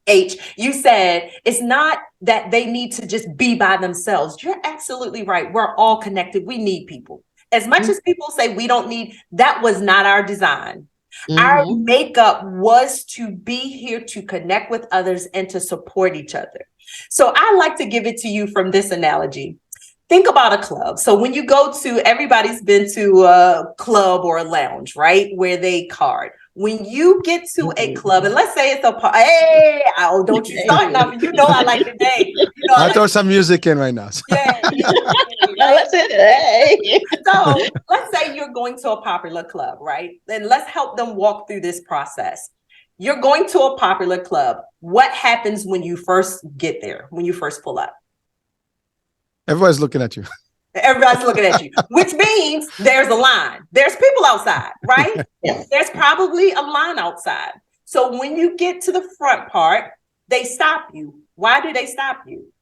H, you said it's not that they need to just be by themselves. You're absolutely right. We're all connected. We need people. As much as people say we don't need, that was not our design. Our makeup was to be here to connect with others and to support each other. So I like to give it to you from this analogy. Think about a club. So when you go to, everybody's been to a club or a lounge, right? Where they card. When you get to a club, and let's say it's a party, hey, oh, don't you start nothing. You know I like the day. I'll throw some music in right now. Yeah. Let's say, hey. So let's say you're going to a popular club, right? And let's help them walk through this process. You're going to a popular club. What happens when you first get there, when you first pull up? Everybody's looking at you. Everybody's looking at you, which means there's a line. There's people outside, right? Yes. There's probably a line outside. So when you get to the front part, they stop you. Why do they stop you?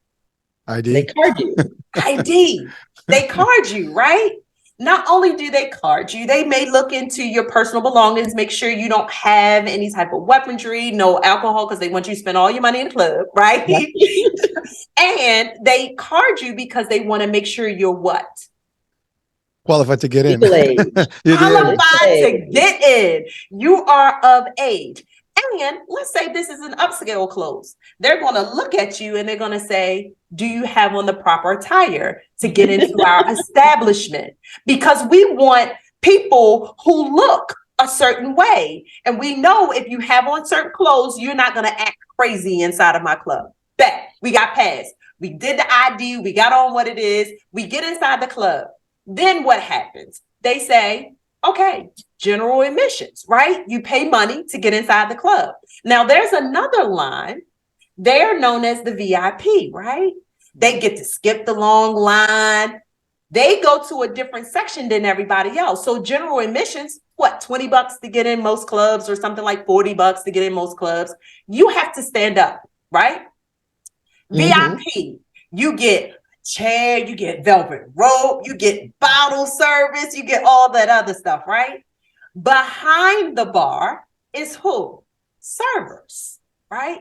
ID. They card you. ID. They card you, right? Not only do they card you, they may look into your personal belongings, make sure you don't have any type of weaponry, no alcohol, because they want you to spend all your money in the club, right? And they card you because they want to make sure you're what? Qualified to get in. Qualified to get in. You are of age. And let's say this is an upscale clothes. They're going to look at you and they're going to say, do you have on the proper attire to get into our establishment? Because we want people who look a certain way. And we know if you have on certain clothes, you're not going to act crazy inside of my club. Bet we got past. We did the ID. We got on what it is. We get inside the club. Then what happens? They say, okay, general admissions, right? You pay money to get inside the club. Now there's another line. They're known as the VIP, right? They get to skip the long line. They go to a different section than everybody else. So general admissions, what, $20 to get in most clubs or something like $40 to get in most clubs. You have to stand up, right? VIP, you get chair, you get velvet rope, you get bottle service, you get all that other stuff, right? Behind the bar is who? Servers, right?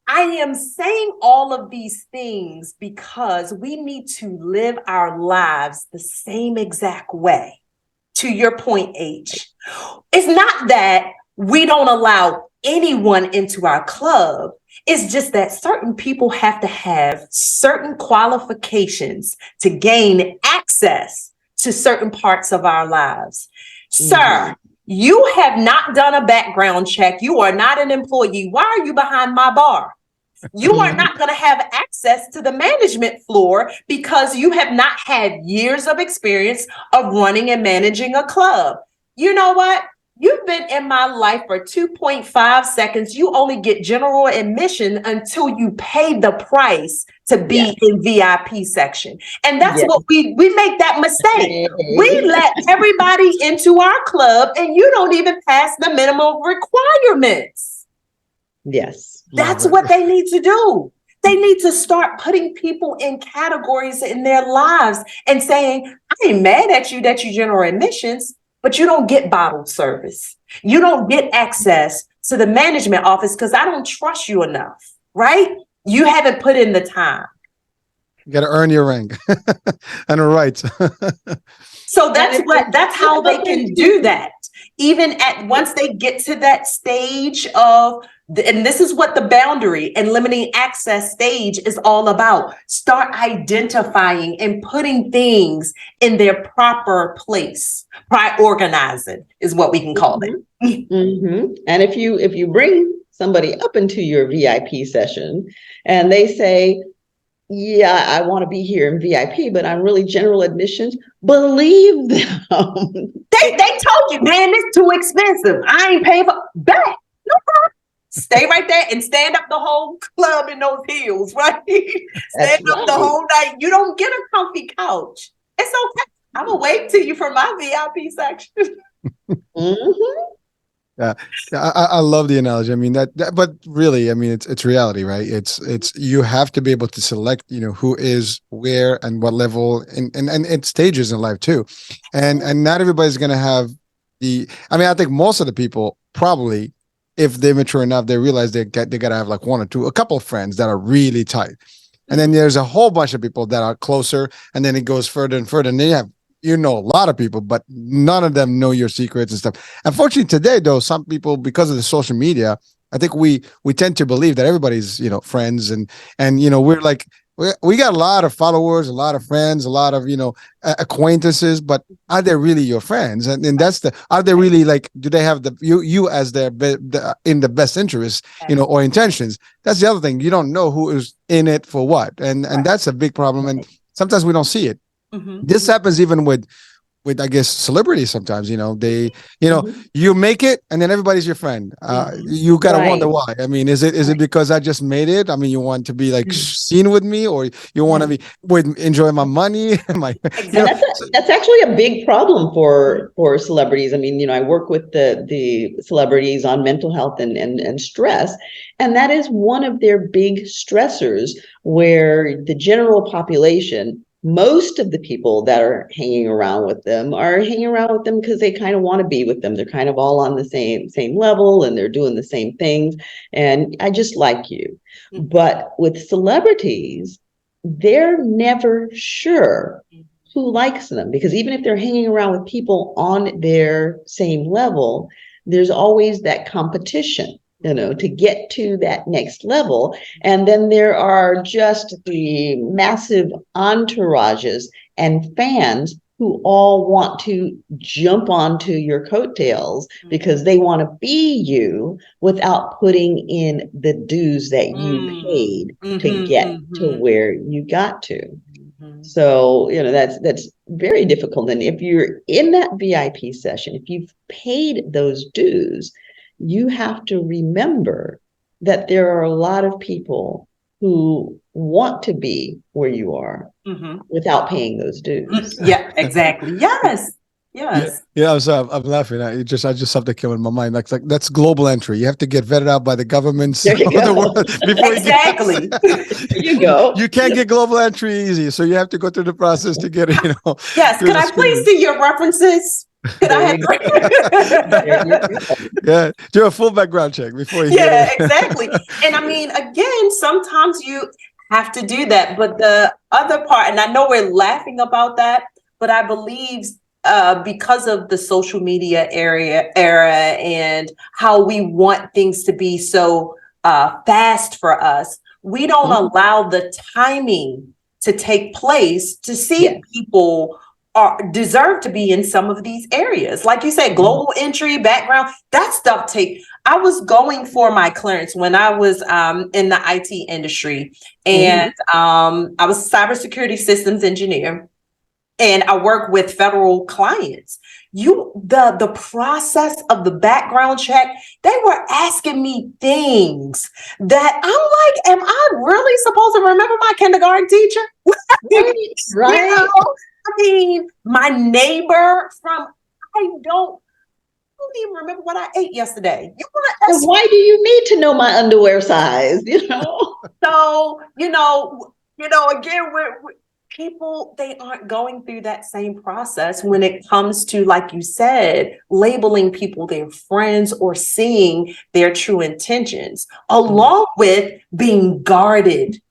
I am saying all of these things because we need to live our lives the same exact way. To your point, H, it's not that we don't allow anyone into our club. It's just that certain people have to have certain qualifications to gain access to certain parts of our lives. Sir, you have not done a background check. You are not an employee. Why are you behind my bar? You are not going to have access to the management floor because you have not had years of experience of running and managing a club. You know what? You've been in my life for 2.5 seconds. You only get general admission until you pay the price to be in VIP section. And that's what we make that mistake. We let everybody into our club and you don't even pass the minimum requirements. Yes. That's what they need to do. They need to start putting people in categories in their lives and saying, I ain't mad at you that you general admissions, but you don't get bottled service. You don't get access to the management office because I don't trust you enough, right? You haven't put in the time. You got to earn your rank and a right. So that's how they can do that. Even once they get to that stage of, and this is what the boundary and limiting access stage is all about. Start identifying and putting things in their proper place. Organizing is what we can call it. And if you bring somebody up into your VIP session and they say, yeah, I want to be here in VIP, but I'm really general admissions. Believe them. They told you, man, it's too expensive. I ain't paying for that. No problem. Stay right there and stand up the whole club in those heels, right? Stand up the whole night. You don't get a comfy couch. It's okay. I'm gonna wait till you for my VIP section. Mhm. Yeah, I love the analogy. I mean but really, I mean, it's reality, right? It's you have to be able to select, who is where and what level, and it's stages in life too, and not everybody's gonna have the. I mean, I think most of the people probably, if they're mature enough, they realize they gotta have like one or two, a couple of friends that are really tight, and then there's a whole bunch of people that are closer, and then it goes further and further, and then you have a lot of people, but none of them know your secrets and stuff. Unfortunately, today, though, some people, because of the social media, I think we tend to believe that everybody's friends, and we're like we got a lot of followers, a lot of friends, a lot of acquaintances, but are they really your friends? And that's are they really, like, do they have you as their in the best interest, or intentions? That's the other thing. You don't know who is in it for what, and that's a big problem. And sometimes we don't see it. Mm-hmm. This happens even with I guess celebrities sometimes. They Mhm. you make it and then everybody's your friend. You gotta wonder Right. why. I mean, is it because I just made it? I mean, you want to be like seen with me, or you want to be enjoy my money? my And that's actually a big problem for celebrities. I mean, I work with the celebrities on mental health and stress, and that is one of their big stressors, where the general population, most of the people that are hanging around with them are hanging around with them because they kind of want to be with them. They're kind of all on the same level, and they're doing the same things. And I just like you. But with celebrities, they're never sure who likes them, because even if they're hanging around with people on their same level, there's always that competition, to get to that next level. And then there are just the massive entourages and fans who all want to jump onto your coattails because they want to be you without putting in the dues that you paid to get to where you got to. So, that's very difficult. And if you're in that VIP session, if you've paid those dues, you have to remember that there are a lot of people who want to be where you are without paying those dues. Yeah, exactly. Yes. Yes. Yeah, I'm laughing. I just something came in my mind. Like that's global entry. You have to get vetted out by the governments of the world before Exactly. There you go. You can't get global entry easy, so you have to go through the process to get it. Yes. Could I please see your references? Could I have? Yeah, do a full background check before you. Yeah, exactly. And I mean, again, sometimes you have to do that, but the other part, and I know we're laughing about that, but I believe because of the social media era and how we want things to be so fast for us, we don't allow the timing to take place to see people deserve to be in some of these areas. Like you said, global entry, background, that stuff I was going for my clearance when I was in the IT industry, and I was a cybersecurity systems engineer. And I work with federal clients. The process of the background check, they were asking me things that I'm like, am I really supposed to remember my kindergarten teacher? Right. I mean, my neighbor I don't even remember what I ate yesterday. You want to ask? Why do you need to know my underwear size? So, again, we're people, they aren't going through that same process when it comes to, like you said, labeling people their friends or seeing their true intentions, along with being guarded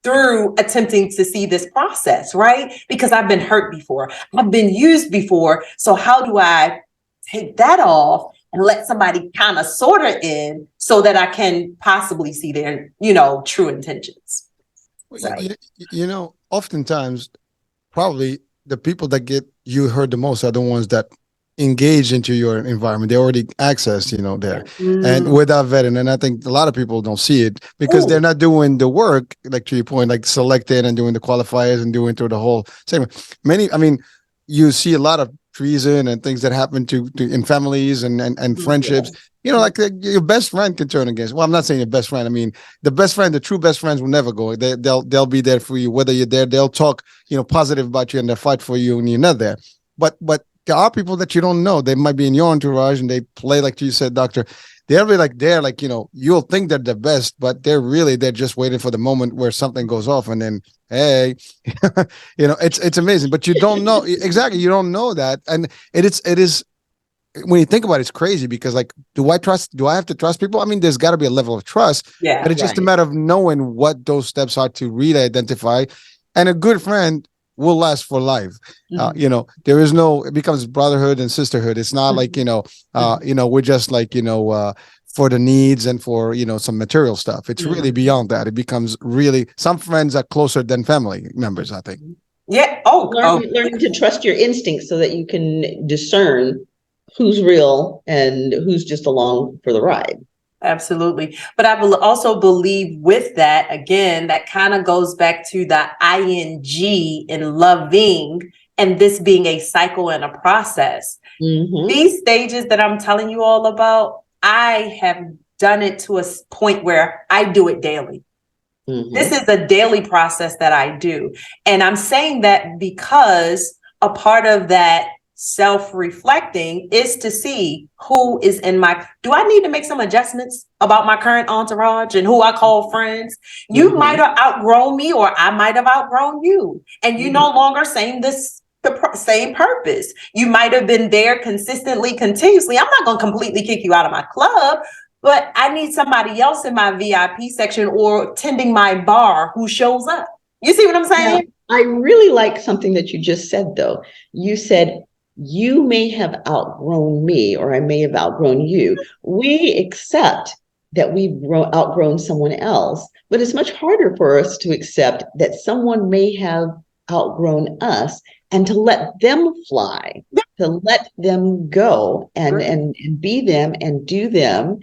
through attempting to see this process, right? Because I've been hurt before, I've been used before. So how do I take that off and let somebody kind of sort it in so that I can possibly see their, true intentions? Oftentimes, probably the people that get you hurt the most are the ones that engaged into your environment. They already accessed, there, and Mm. without vetting. And I think a lot of people don't see it because Ooh. they're not doing the work, like to your point, like selecting and doing the qualifiers and doing through the whole segment. You see a lot of treason and things that happen to in families and friendships. Yes. Like your best friend can turn against. Well, I'm not saying your best friend. I mean, the true best friends will never go. They'll be there for you whether you're there. They'll talk, positive about you and they'll fight for you when you're not there. But there are people that you don't know. They might be in your entourage and they play like you said, doctor. They're really like you'll think they're the best, but they're just waiting for the moment where something goes off and then hey, it's amazing. But you don't know exactly. You don't know that, and it is when you think about it, it's crazy because like, do I have to trust people? I mean, there's got to be a level of trust, Yeah. but it's just a Right. matter of knowing what those steps are to really identify. And a good friend will last for life. There is it becomes brotherhood and sisterhood. It's not like, we're just like, for the needs and for, some material stuff. It's really beyond that. It becomes really, some friends are closer than family members, I think. Yeah. Oh, Learning to trust your instincts so that you can discern who's real and who's just along for the ride. absolutely. But I also believe with that, again, that kind of goes back to the ing in loving and this being a cycle and a process. Mhm. These stages that I'm telling you all about, I have done it to a point where I do it daily. Mhm. This is a daily process that I do. And I'm saying that because a part of that self-reflecting is to see who is do I need to make some adjustments about my current entourage and who I call friends? You Mhm. might have outgrown me or I might have outgrown you. And you no longer same same purpose. You might have been there consistently, continuously. I'm not going to completely kick you out of my club, but I need somebody else in my VIP section or tending my bar who shows up. You see what I'm saying? Now, I really like something that you just said, though. You said, you may have outgrown me, or I may have outgrown you. We accept that we've outgrown someone else, but it's much harder for us to accept that someone may have outgrown us and to let them fly, to let them go and be them and do them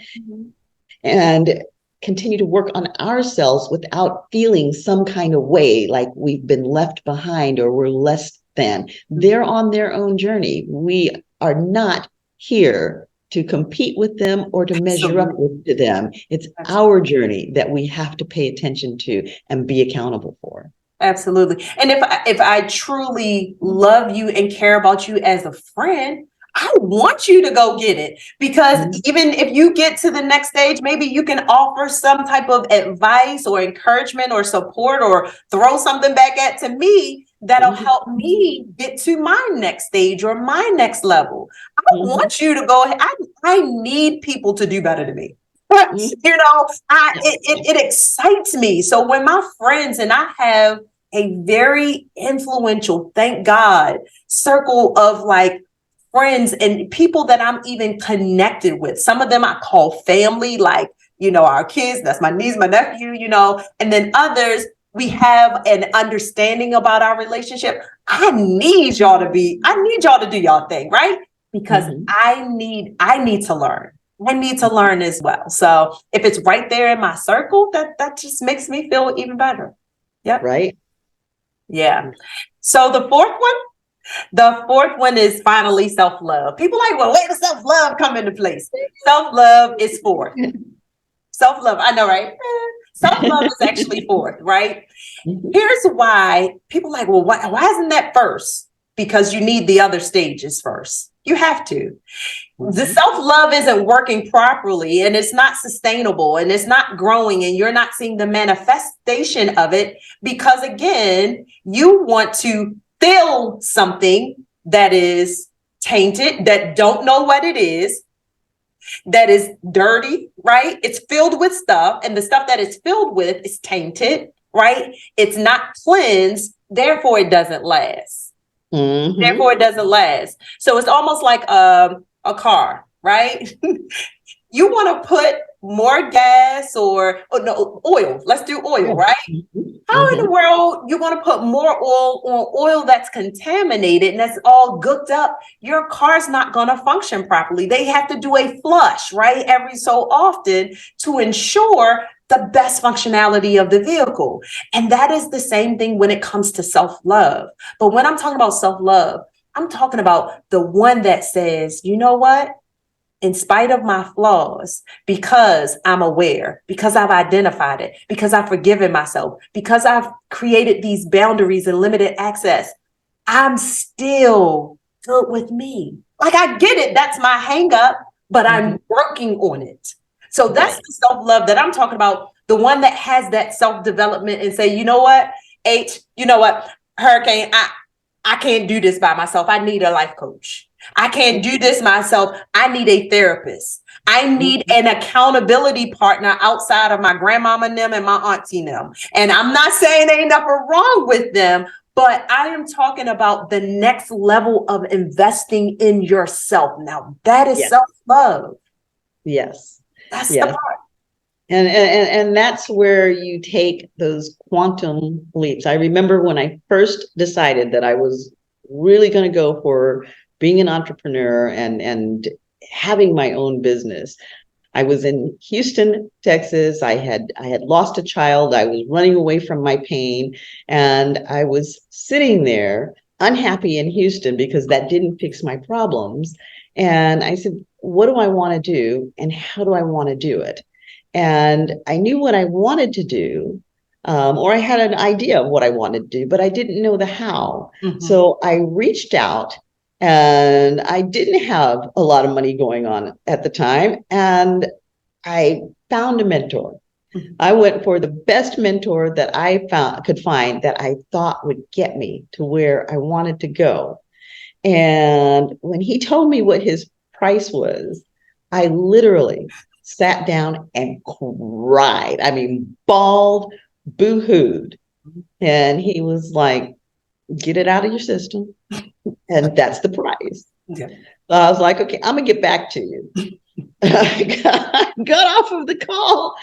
and continue to work on ourselves without feeling some kind of way like we've been left behind or we're less than. They're on their own journey. We are not here to compete with them or to measure up to them. It's our journey that we have to pay attention to and be accountable for. Absolutely. And if I truly love you and care about you as a friend, I want you to go get it, because even if you get to the next stage, maybe you can offer some type of advice or encouragement or support or throw something back to me that'll help me get to my next stage or my next level. I want you to go ahead. I need people to do better than me. It excites me. So when my friends, and I have a very influential, thank God, circle of like friends and people that I'm even connected with. Some of them I call family, like, our kids, that's my niece, my nephew, and then others, we have an understanding about our relationship. I need y'all to do y'all thing, right? Because I need to learn. I need to learn as well. So if it's right there in my circle, that just makes me feel even better. Yep. Right. Yeah. So the fourth one is finally self-love. People like, well, where does self-love come into place? Self-love is fourth. Self-love, I know, right? Self-love is actually fourth, right? Here's why people like, well, why isn't that first? Because you need the other stages first. You have to. The self-love isn't working properly and it's not sustainable and it's not growing and you're not seeing the manifestation of it because, again, you want to fill something that is tainted, that don't know what it is, that is dirty, right? It's filled with stuff, and the stuff that it's filled with is tainted, right? It's not cleansed, therefore it doesn't last. Therefore it doesn't last. So it's almost like a car, right? You want to put more gas or no oil. Let's do oil, right? How in the world you want to put more oil on oil that's contaminated and that's all gooked up? Your car's not going to function properly. They have to do a flush, right, every so often to ensure the best functionality of the vehicle. And that is the same thing when it comes to self-love. But when I'm talking about self-love, I'm talking about the one that says, you know what? In spite of my flaws, because I'm aware, because I've identified it, because I've forgiven myself, because I've created these boundaries and limited access, I'm still good with me. Like, I get it. That's my hang up, but I'm working on it. So that's the self-love that I'm talking about. The one that has that self-development and say, you know what, H, you know what, Hurricane, I can't do this by myself. I need a life coach. I can't do this myself. I need a therapist. I need an accountability partner outside of my grandmama and them and my auntie and them. And I'm not saying ain't nothing wrong with them, but I am talking about the next level of investing in yourself. Now that is self-love. Yes. That's the part. And that's where you take those quantum leaps. I remember when I first decided that I was really going to go for being an entrepreneur and having my own business. I was in Houston, Texas. I had lost a child. I was running away from my pain, and I was sitting there unhappy in Houston because that didn't fix my problems. And I said, what do I want to do, and how do I want to do it? And I knew what I wanted to do, or I had an idea of what I wanted to do, but I didn't know the how. So I reached out, and I didn't have a lot of money going on at the time. And I found a mentor. I went for the best mentor that I could find that I thought would get me to where I wanted to go. And when he told me what his price was, I literally sat down and cried. I mean, bawled, boo-hooed. And he was like, get it out of your system. And that's the price. So I was like, okay, I'm going to get back to you. I got off of the call,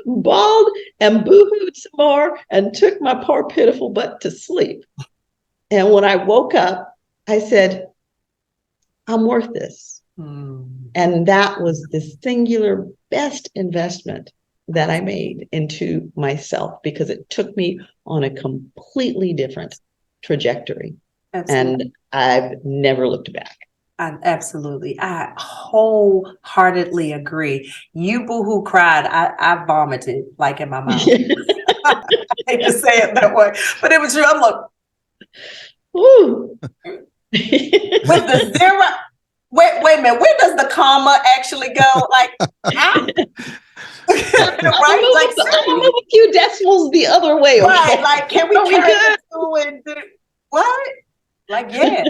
bawled and boo-hooed some more, and took my poor pitiful butt to sleep. And when I woke up, I said, I'm worth this. And that was the singular best investment that I made into myself, because it took me on a completely different trajectory. Absolutely. And I've never looked back. Absolutely. I wholeheartedly agree. You boohoo cried. I vomited like in my mouth. I hate to say it that way, but it was true. I'm like, ooh. With the zero. Wait a minute. Where does the comma actually go? Like, right? I'll move a few decimals the other way. Okay? Right. Like, can we carry this and do what? Like, yeah.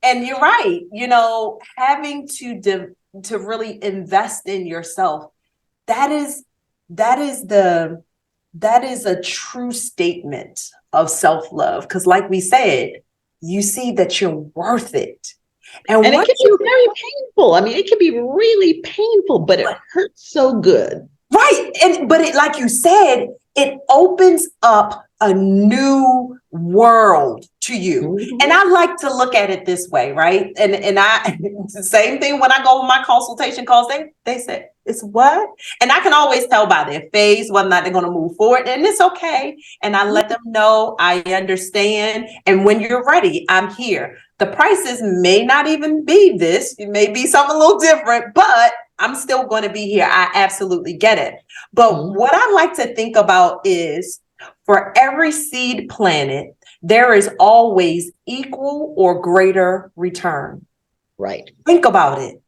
And you're right. You know, having to really invest in yourself, that is a true statement of self-love. Because like we said, you see that you're worth it. And it can be very painful. I mean, it can be really painful, but it hurts so good. Right. But it, like you said, it opens up a new world to you. And I like to look at it this way, right? And I, the same thing when I go on my consultation calls, they say, it's what? And I can always tell by their face whether or not they're going to move forward, and it's okay. And I let them know I understand. And when you're ready, I'm here. The prices may not even be this. It may be something a little different, but I'm still going to be here. I absolutely get it. But what I like to think about is, for every seed planted, there is always equal or greater return. Right. Think about it.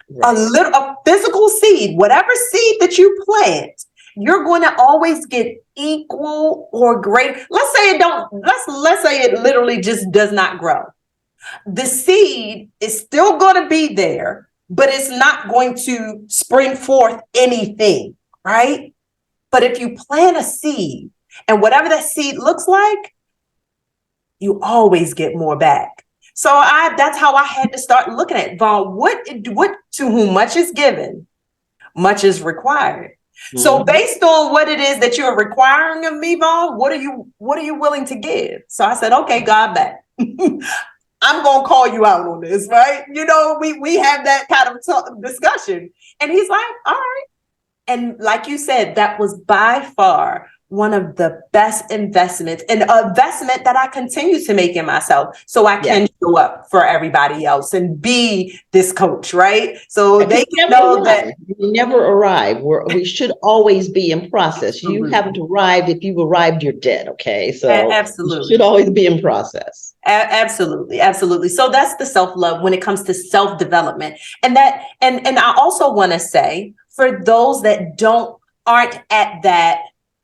Right. A physical seed, whatever seed that you plant, you're going to always get equal or greater. Let's say it literally just does not grow. The seed is still going to be there, but it's not going to spring forth anything, right? But if you plant a seed, and whatever that seed looks like, you always get more back. So that's how I had to start looking at it. Vaughn, what to whom much is given, much is required. So based on what it is that you're requiring of me, Vaughn, what are you willing to give? So I said, okay, God, bet. I'm going to call you out on this, right? You know, we have that kind of discussion. And he's like, all right. And like you said, that was by far one of the best investments, and an investment that I continue to make in myself so I can show up for everybody else and be this coach, right? So they can know that we never arrive. We should always be in process. You haven't arrived. If you've arrived, you're dead. Okay. So absolutely, you should always be in process. Absolutely. Absolutely. So that's the self-love when it comes to self-development. And I also want to say, for those that aren't at that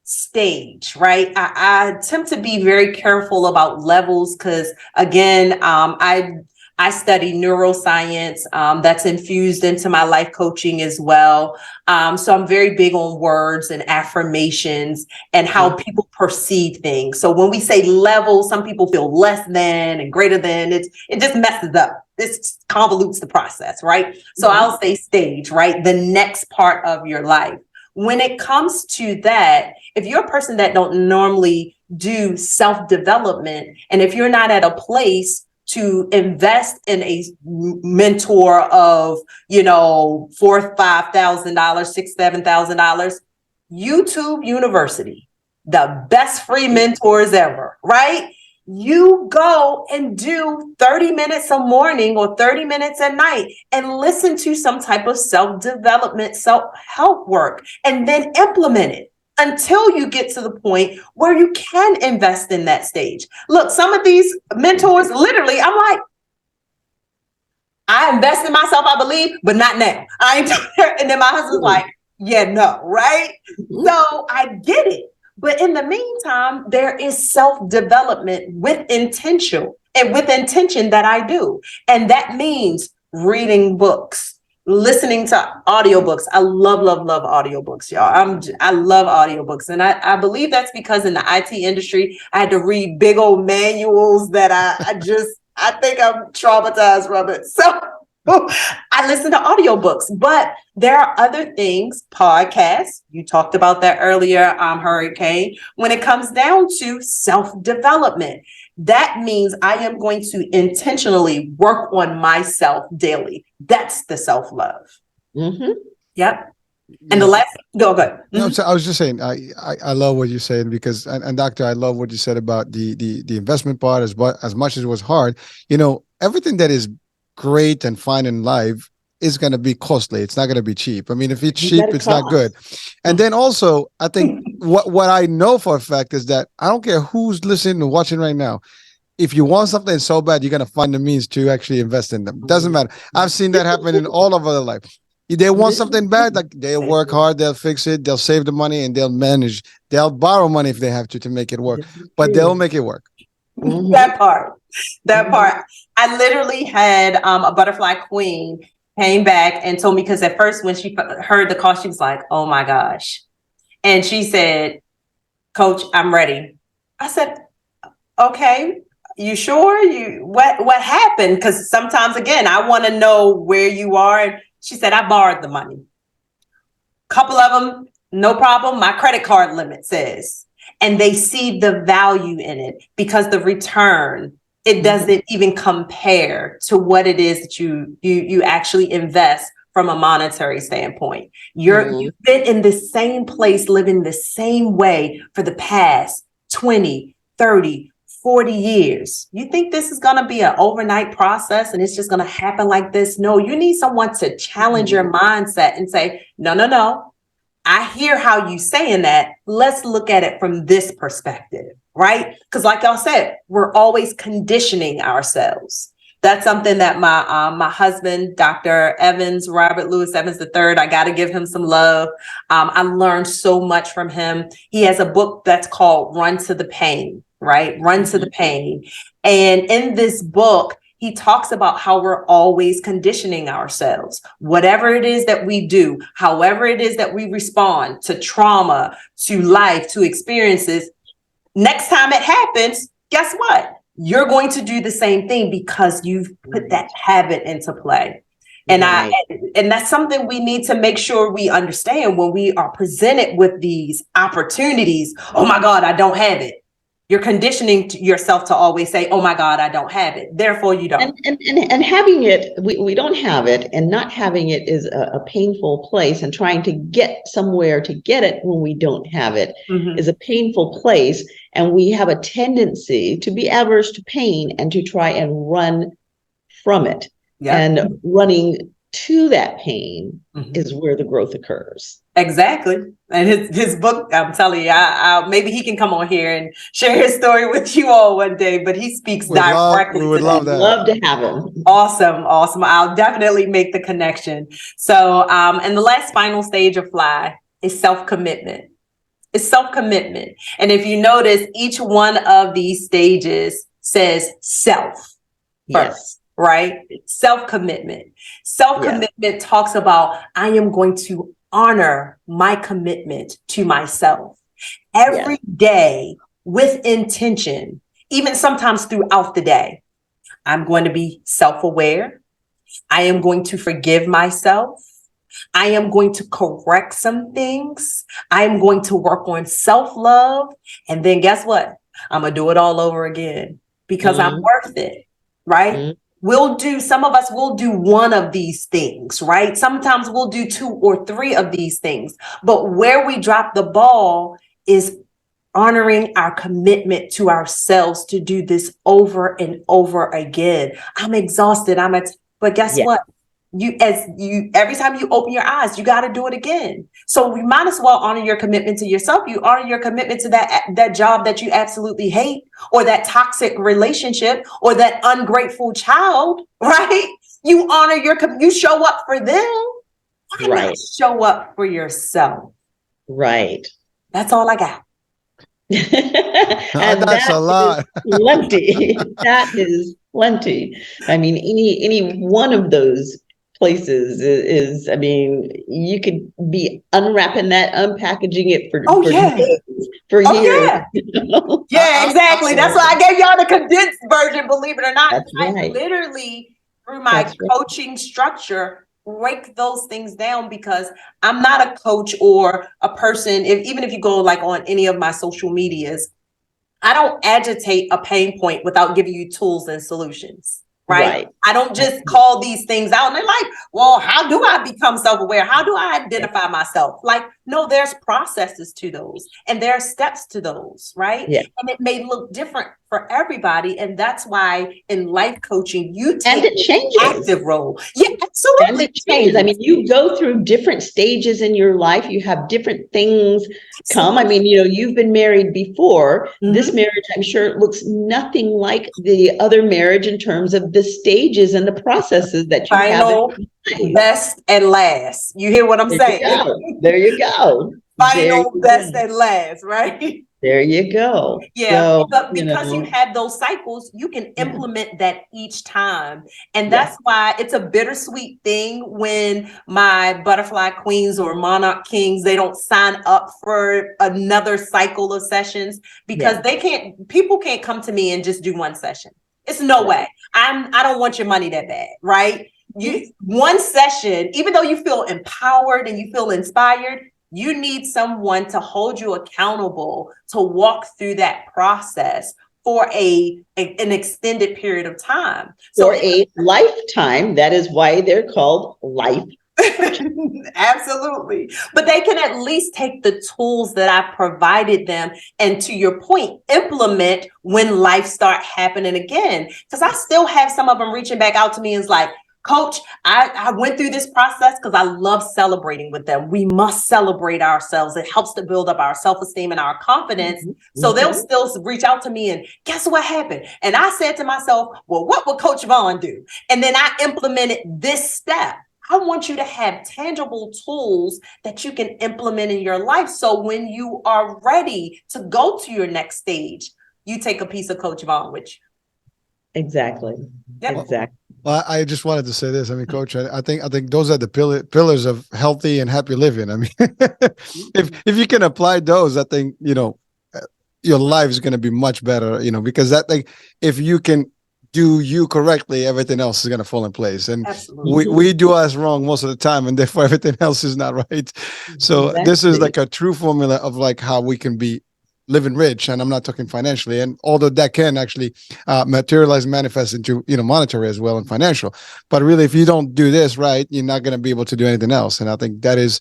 stage, right? I attempt to be very careful about levels because, again, I study neuroscience that's infused into my life coaching as well. So I'm very big on words and affirmations and how people perceive things. So when we say level, some people feel less than and greater than. It just messes up. This convolutes the process, right? So I'll say stage, right? The next part of your life. When it comes to that, if you're a person that don't normally do self-development, and if you're not at a place to invest in a mentor of, $4,000, $5,000, $6,000, $7,000, YouTube University, the best free mentors ever, right? You go and do 30 minutes a morning or 30 minutes at night and listen to some type of self-development, self-help work, and then implement it until you get to the point where you can invest in that stage. Look, some of these mentors, literally, I'm like, I invest in myself, I believe, but not now. I ain't there. And then my husband's like, yeah, no, right? So I get it. But in the meantime, there is self-development with intention that I do. And that means reading books, listening to audiobooks. I love audiobooks, y'all. I love audiobooks. And I believe that's because in the IT industry, I had to read big old manuals that I think I'm traumatized from it. So I listen to audiobooks, but there are other things, podcasts. You talked about that earlier, Hurricane. When it comes down to self-development, that means I am going to intentionally work on myself daily. That's the self-love. Yep. And the last, go ahead. No, so I was just saying, I love what you're saying because, and Doctor, I love what you said about the investment part as much as it was hard. Everything that is great and fine in life is going to be costly. It's not going to be cheap. I mean, if it's cheap, it's not good. And then also, I think what I know for a fact is that I don't care who's listening and watching right now. If you want something so bad, you're going to find the means to actually invest in them. Doesn't matter. I've seen that happen in all of our life. If they want something bad, like they'll work hard, they'll fix it, they'll save the money, and they'll manage. They'll borrow money if they have to make it work, but they'll make it work. That part. I literally had a butterfly queen came back and told me, because at first when she heard the call, she was like, oh my gosh. And she said, Coach, I'm ready. I said, okay, you sure? What happened? Because sometimes, again, I want to know where you are. And she said, I borrowed the money. Couple of them, no problem. My credit card limit says. And they see the value in it because the return, it doesn't even compare to what it is that you actually invest from a monetary standpoint. You've been in the same place, living the same way for the past 20, 30, 40 years. You think this is going to be an overnight process and it's just going to happen like this? No, you need someone to challenge your mindset and say, no. I hear how you saying that. Let's look at it from this perspective, right? Because like y'all said, we're always conditioning ourselves. That's something that my husband, Dr. Evans, Robert Louis Evans III, I got to give him some love. I learned so much from him. He has a book that's called Run to the Pain, right? Run to the Pain. And in this book, he talks about how we're always conditioning ourselves. Whatever it is that we do, however it is that we respond to trauma, to life, to experiences, next time it happens, guess what? You're going to do the same thing because you've put that habit into play. And Right. and that's something we need to make sure we understand when we are presented with these opportunities. Oh my God, I don't have it. You're conditioning yourself to always say, oh my God, I don't have it. Therefore, you don't. And having it, we don't have it, and not having it is a painful place, and trying to get somewhere to get it when we don't have it Mhm. is a painful place. And we have a tendency to be averse to pain and to try and run from it. Yeah. And running to that pain Mhm. is where the growth occurs. Exactly. And his book, I'm telling you, maybe he can come on here and share his story with you all one day, but he speaks directly We would to love that. that. Love to have him. Awesome. I'll definitely make the connection. So, and the last final stage of Fly is self-commitment. It's self-commitment. And if you notice, each one of these stages says self first, Yes. right? Self-commitment. Self-commitment talks about, I am going to honor my commitment to myself every day with intention, even sometimes throughout the day. I'm going to be self-aware. I am going to forgive myself. I am going to correct some things. I am going to work on self-love. And then guess what? I'm going to do it all over again because I'm worth it, right? Some of us will do one of these things, right? Sometimes we'll do 2 or 3 of these things. But where we drop the ball is honoring our commitment to ourselves to do this over and over again. I'm exhausted. But guess what? Every time you open your eyes, you got to do it again. So we might as well honor your commitment to yourself. You honor your commitment to that job that you absolutely hate, or that toxic relationship, or that ungrateful child, right? You honor you show up for them. Why not show up for yourself? Right. That's all I got. And That's a lot. Plenty. That is plenty. I mean, any one of those places is, I mean, you could be unwrapping that, unpackaging it for days, for years. Yeah. Yeah, exactly. That's why I gave y'all the condensed version, believe it or not. That's right. I literally, through my coaching structure, break those things down, because I'm not a coach or a person. Even if you go like on any of my social medias, I don't agitate a pain point without giving you tools and solutions. Right? I don't just call these things out and they're like, well, how do I become self-aware? How do I identify myself? Like, no, there's processes to those, and there are steps to those, right? Yeah. And it may look different for everybody. And that's why in life coaching, you take an active role. Yeah, absolutely. And it changes. I mean, you go through different stages in your life. You have different things come. I mean, you've been married before. This marriage, I'm sure, looks nothing like the other marriage in terms of the stages and the processes that you have. Best and last. You hear what I'm saying? There you go. Final, best, and last, right? There you go. Yeah, so, but because you have those cycles, you can implement that each time. And that's why it's a bittersweet thing when my butterfly queens or monarch kings, they don't sign up for another cycle of sessions, because people can't come to me and just do one session. It's no way. I don't want your money that bad, right? One session, even though you feel empowered and you feel inspired, you need someone to hold you accountable to walk through that process for an extended period of time. For a lifetime. That is why they're called life. Absolutely. But they can at least take the tools that I provided them, and to your point, implement when life start happening again. Because I still have some of them reaching back out to me and it's like, Coach, I went through this process because I love celebrating with them. We must celebrate ourselves. It helps to build up our self-esteem and our confidence. So they'll still reach out to me and guess what happened? And I said to myself, well, what would Coach Vaughn do? And then I implemented this step. I want you to have tangible tools that you can implement in your life. So when you are ready to go to your next stage, you take a piece of Coach Vaughn with you. Exactly. Yep. Exactly. Well, I just wanted to say this. I mean, Coach, I think those are the pillars of healthy and happy living. I mean, if you can apply those, I think your life is going to be much better. Because that thing, if you can do you correctly, everything else is going to fall in place. And Absolutely. we do us wrong most of the time, and therefore everything else is not right. So this is like a true formula of like how we can be living rich, and I'm not talking financially, and although that can actually materialize, manifest into monetary as well and financial, but really if you don't do this right, you're not going to be able to do anything else. And I think that is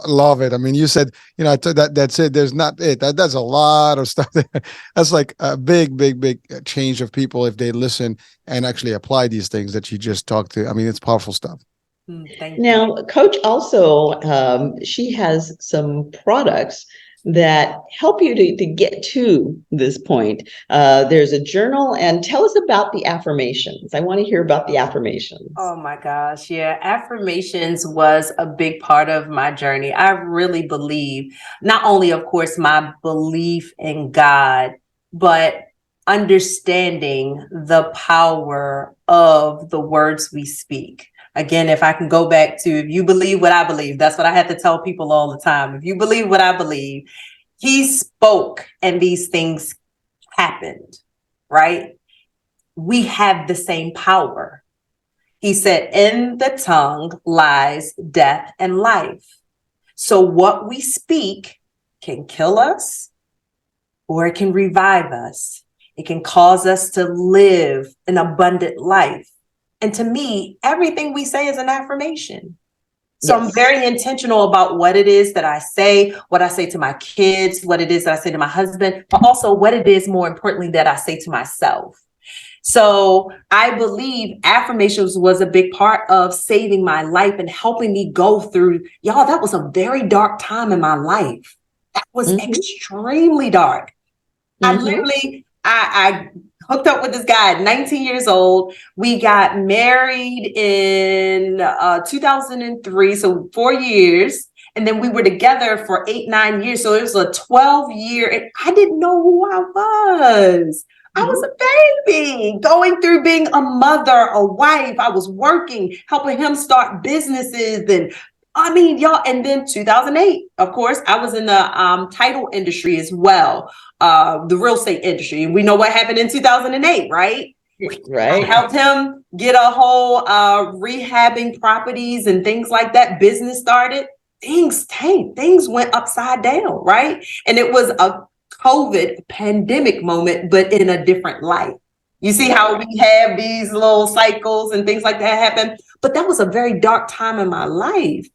love it. I mean, you said that's it, there's not it, that's a lot of stuff there. That's like a big change of people if they listen and actually apply these things that you just talked to. I mean, it's powerful stuff. Thank you. Now, Coach also, she has some products that help you to get to this point. There's a journal, and tell us about the affirmations. I want to hear about the affirmations. Oh my gosh. Yeah. Affirmations was a big part of my journey. I really believe, not only, of course, my belief in God, but understanding the power of the words we speak. Again, if I can go back to, if you believe what I believe, that's what I have to tell people all the time. If you believe what I believe, he spoke and these things happened, right? We have the same power. He said, in the tongue lies death and life. So what we speak can kill us or it can revive us. It can cause us to live an abundant life. And to me, everything we say is an affirmation. So yes. I'm very intentional about what it is that I say, what I say to my kids, what it is that I say to my husband, but also what it is, more importantly, that I say to myself. So I believe affirmations was a big part of saving my life and helping me go through, y'all, that was a very dark time in my life. That was extremely dark. I literally, I hooked up with this guy at 19 years old. We got married in 2003, so 4 years. And then we were together for 8-9 years. So it was a 12-year, and I didn't know who I was. I was a baby going through being a mother, a wife. I was working, helping him start businesses. And I mean, y'all, and then 2008, of course, I was in the title industry as well, the real estate industry. And we know what happened in 2008, right? Right. I helped him get a whole rehabbing properties and things like that. Business started. Things tanked. Things went upside down, right? And it was a COVID pandemic moment, but in a different light. You see how we have these little cycles and things like that happen? But that was a very dark time in my life.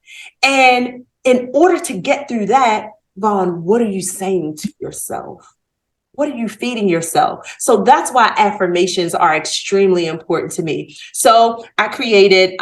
And in order to get through that, Vaughn, what are you saying to yourself? What are you feeding yourself? So that's why affirmations are extremely important to me. So I created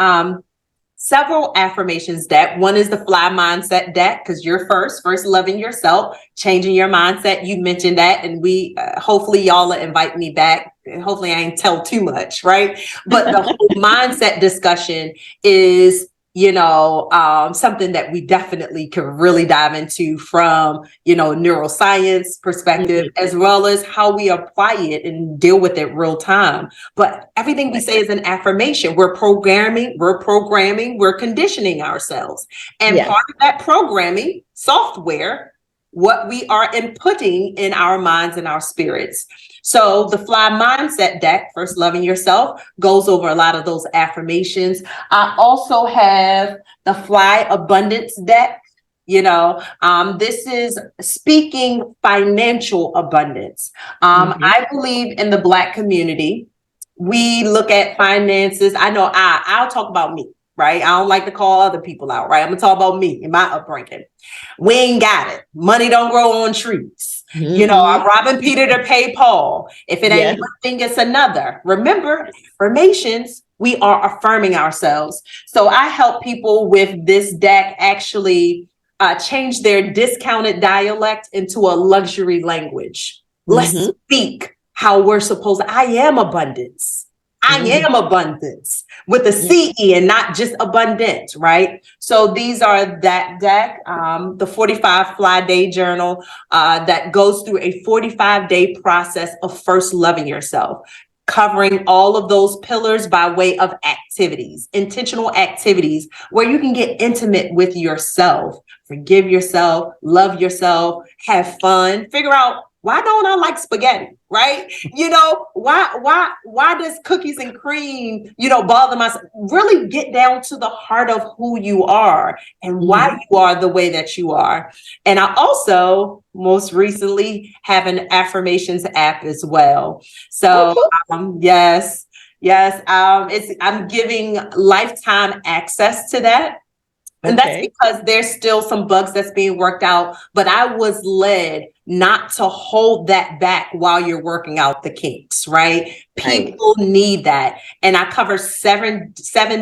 several affirmations deck. One is the Fly Mindset deck, because you're first loving yourself, changing your mindset. You mentioned that, and we hopefully y'all will invite me back. Hopefully I ain't tell too much, right? But the whole mindset discussion is, something that we definitely can really dive into from, neuroscience perspective, as well as how we apply it and deal with it real time. But everything we say is an affirmation. We're programming, we're conditioning ourselves. And part of that programming software, what we are inputting in our minds and our spirits. So the Fly Mindset deck, First Loving Yourself, goes over a lot of those affirmations. I also have the Fly Abundance deck. This is speaking financial abundance. I believe in the Black community. We look at finances. I know I'll talk about me, right? I don't like to call other people out, right? I'm gonna talk about me and my upbringing. We ain't got it. Money don't grow on trees. I'm robbing Peter to pay Paul. If it ain't one thing, it's another. Remember, affirmations, we are affirming ourselves. So I help people with this deck actually change their discounted dialect into a luxury language. Let's speak how we're supposed to. I am abundance. I am abundance with a CE and not just abundant, right? So these are that deck, the 45 Fly Day Journal that goes through a 45-day process of first loving yourself, covering all of those pillars by way of activities, intentional activities where you can get intimate with yourself, forgive yourself, love yourself, have fun, figure out Why don't I like spaghetti? Right? Why does cookies and cream, bother myself? Really get down to the heart of who you are and why you are the way that you are. And I also most recently have an affirmations app as well. So yes. I'm giving lifetime access to that. And that's because there's still some bugs that's being worked out, but I was led not to hold that back while you're working out the kinks, right? People need that. And I cover seven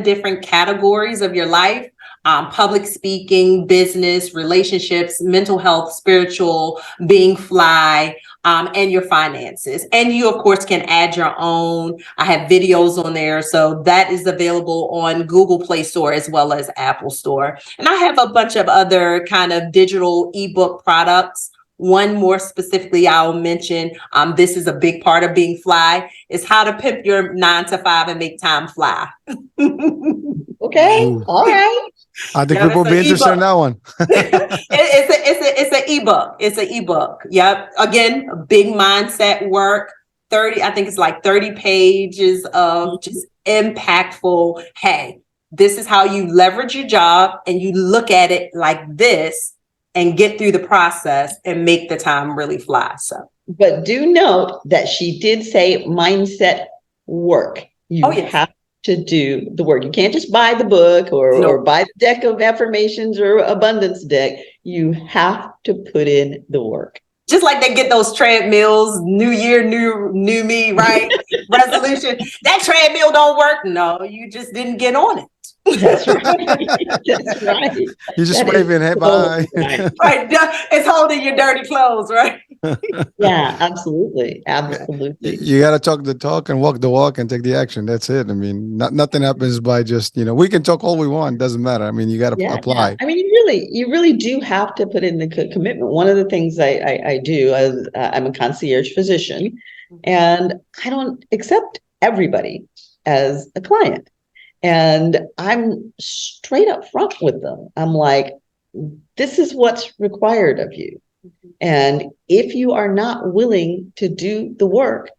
different categories of your life. Public speaking, business, relationships, mental health, spiritual, being fly, and your finances. And you, of course, can add your own. I have videos on there. So that is available on Google Play Store as well as Apple Store. And I have a bunch of other kind of digital ebook products. One more specifically I'll mention, this is a big part of being fly, is how to pimp your 9 to 5 and make time fly. Okay. All right. I think people will be interested in that one. It's an ebook. It's an ebook. Yep. Again, big mindset work. 30, I think it's like 30 pages of just impactful. Hey, this is how you leverage your job and you look at it like this and get through the process and make the time really fly. So, but do note that she did say mindset work. You have to do the work. You can't just buy the book or buy the deck of affirmations or abundance deck. You have to put in the work. Just like they get those treadmills, new year, new me, right? Resolution. That treadmill don't work. No, you just didn't get on it. That's right. That's right. You just waving, hey, bye. Right. It's holding your dirty clothes, right? Yeah, absolutely. Absolutely. You got to talk the talk and walk the walk and take the action. That's it. I mean, nothing happens by just, we can talk all we want. Doesn't matter. I mean, you got to apply. Yeah. I mean, you really do have to put in the commitment. One of the things I do, I'm a concierge physician, and I don't accept everybody as a client. And I'm straight up front with them. I'm like, this is what's required of you. And if you are not willing to do the work,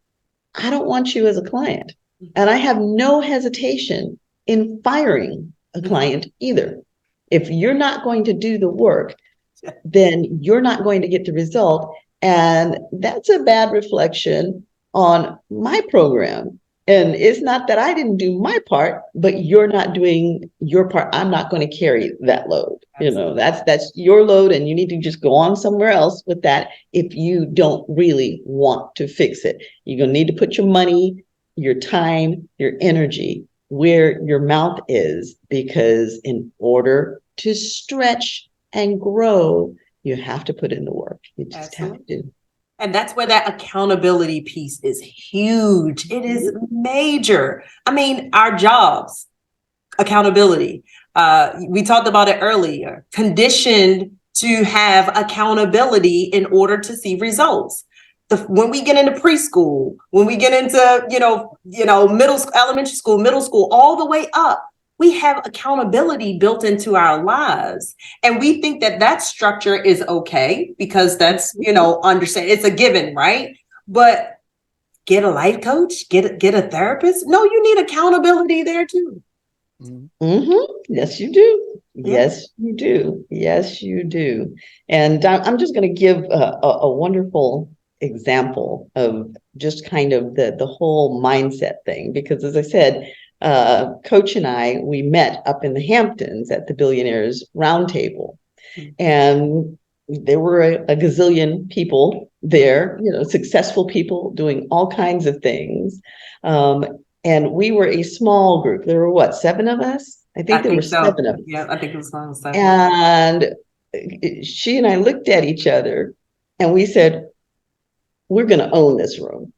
I don't want you as a client. And I have no hesitation in firing a client either. If you're not going to do the work, then you're not going to get the result. And that's a bad reflection on my program. And it's not that I didn't do my part, but you're not doing your part. I'm not going to carry that load. That's your load, and you need to just go on somewhere else with that if you don't really want to fix it. You're going to need to put your money, your time, your energy where your mouth is, because in order to stretch and grow, you have to put in the work. You just have to. And that's where that accountability piece is huge. It is major. I mean, our jobs, accountability. We talked about it earlier, conditioned to have accountability in order to see results. When we get into preschool, when we get into, middle school, elementary school, middle school, all the way up, we have accountability built into our lives. And we think that structure is okay because that's, understand it's a given, right? But get a life coach, get a therapist. No, you need accountability there too. Mm-hmm. Yes, you do. Yes, you do. Yes, you do. And I'm just going to give a wonderful example of just kind of the whole mindset thing, because as I said, Coach and I, we met up in the Hamptons at the Billionaires Roundtable, and there were a gazillion people there, successful people doing all kinds of things. And we were a small group. There were 7 of us? I think there were so. 7 of us. Yeah, I think it was 7. And she and I looked at each other and we said, we're going to own this room.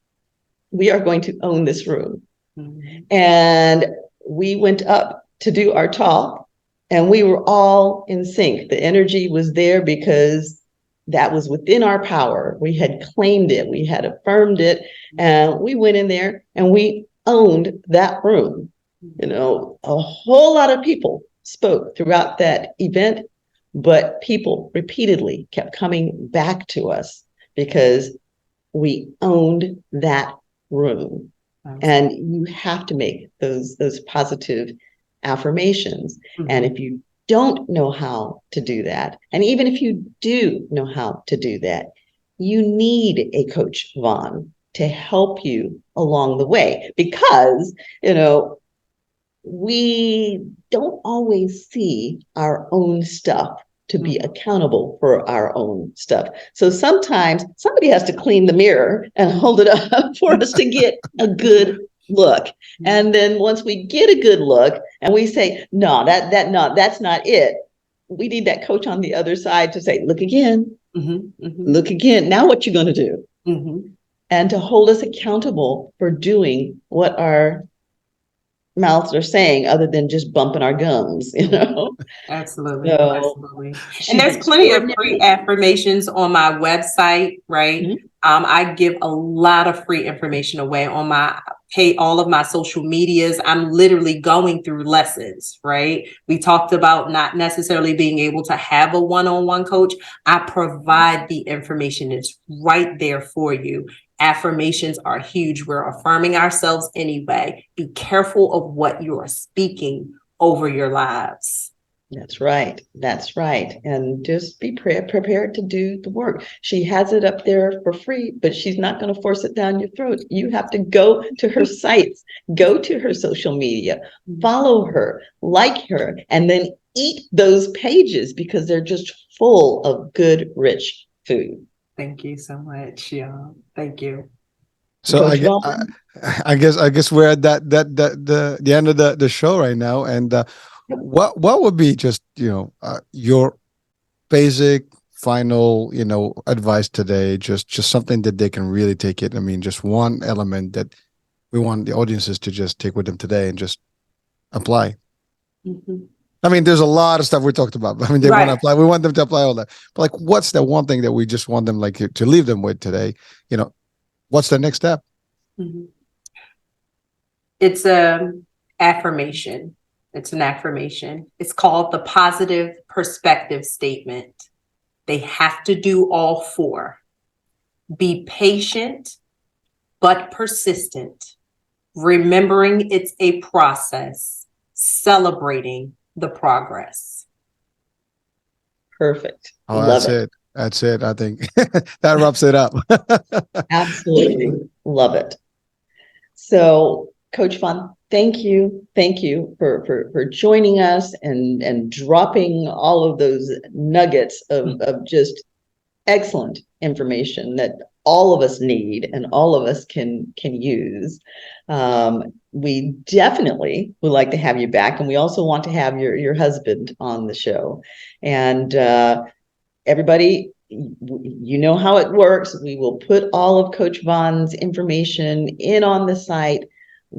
We are going to own this room. Mm-hmm. And we went up to do our talk, and we were all in sync. The energy was there because that was within our power. We had claimed it. We had affirmed it. And we went in there and we owned that room. A whole lot of people spoke throughout that event, but people repeatedly kept coming back to us because we owned that room. And you have to make those positive affirmations. Mhm. And if you don't know how to do that, and even if you do know how to do that, you need a Coach Vaughn to help you along the way, because, we don't always see our own stuff to be accountable for our own stuff. So sometimes somebody has to clean the mirror and hold it up for us to get a good look. And then once we get a good look and we say, no, that's not it. We need that coach on the other side to say, look again, look again. Now what you going to do? And to hold us accountable for doing what our mouths are saying, other than just bumping our gums, Absolutely. So, absolutely. And there's plenty of free affirmations on my website, right? I give a lot of free information away on all of my social medias. I'm literally going through lessons, right? We talked about not necessarily being able to have a one-on-one coach. I provide the information. It's right there for you. Affirmations are huge. We're affirming ourselves anyway. Be careful of what you are speaking over your lives. That's right. That's right. And just be prepared to do the work. She has it up there for free, but she's not going to force it down your throat. You have to go to her sites, go to her social media, follow her, like her, and then eat those pages, because they're just full of good, rich food. Thank you so much, y'all. Thank you. So I guess we're at the end of the show right now. And what would be just your basic final advice today? Just something that they can really take it. I mean, just one element that we want the audiences to just take with them today and just apply. I mean, there's a lot of stuff we talked about. I mean, they want to apply. We want them to apply all that. But like, what's the one thing that we just want them to leave them with today? What's the next step? It's an affirmation. It's an affirmation. It's called the positive perspective statement. They have to do all four. Be patient, but persistent. Remembering it's a process. Celebrating the progress. Perfect. Oh, that's it. That's it. I think that wraps it up. Absolutely. Love it. So, Coach Vaughn, thank you. Thank you for joining us and dropping all of those nuggets of just excellent information that all of us need and all of us can use. We definitely would like to have you back, and we also want to have your husband on the show. And everybody, you know how it works. We will put all of Coach Vaughn's information in on the site.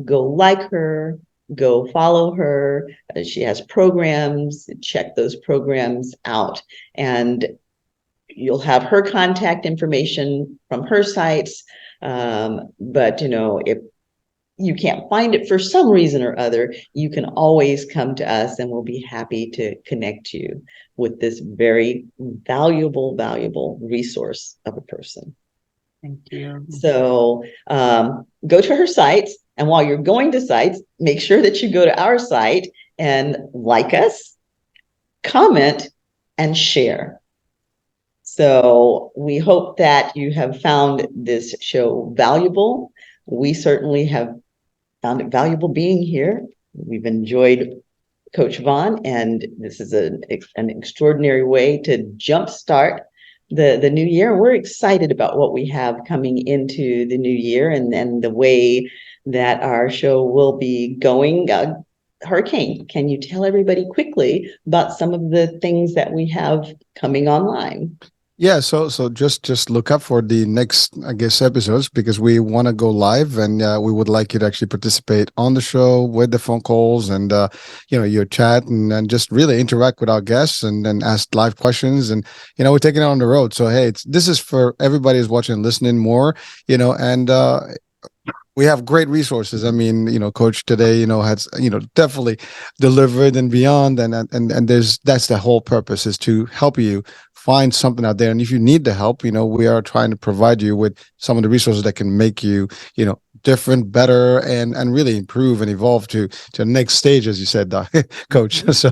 Go like her, go follow her. She has programs. Check those programs out, and you'll have her contact information from her sites. But if you can't find it for some reason or other, you can always come to us, and we'll be happy to connect you with this very valuable resource of a person. Thank you. So go to her sites, and while you're going to sites, make sure that you go to our site and like us, comment, and share. So we hope that you have found this show valuable. We certainly have found it valuable being here. We've enjoyed Coach Vaughn, and this is an extraordinary way to jumpstart the new year. We're excited about what we have coming into the new year and the way that our show will be going. Hurricane, can you tell everybody quickly about some of the things that we have coming online? Yeah, so just look up for the next, I guess, episodes, because we want to go live, and we would like you to actually participate on the show with the phone calls and your chat, and just really interact with our guests and then ask live questions. And we're taking it on the road. So hey, this is for everybody who's watching and listening more, and we have great resources. I mean, Coach today, has, definitely delivered and beyond. And that's the whole purpose, is to help you find something out there. And if you need the help, we are trying to provide you with some of the resources that can make you, different, better, and really improve and evolve to the next stage, as you said, Coach. So,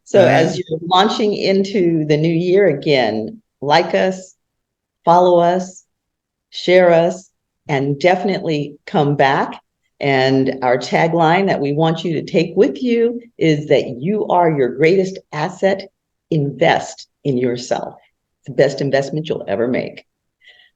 so as you're launching into the new year again, like us, follow us, share us, and definitely come back. And our tagline that we want you to take with you is that you are your greatest asset. Invest in yourself. It's the best investment you'll ever make.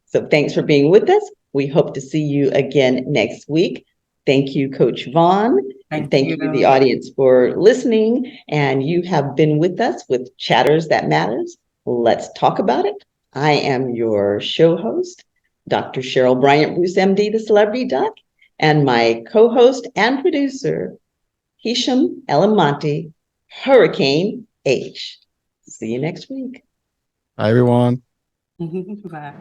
So thanks for being with us. We hope to see you again next week. Thank you, Coach Vaughn. And thank you, the audience, for listening. And you have been with us with Chatters That Matters. Let's talk about it. I am your show host, Dr. Cheryl Bryant Bruce, MD, the Celebrity Doc, and my co-host and producer, Hisham Elamonte, Hurricane H. See you next week. Hi, everyone. Bye.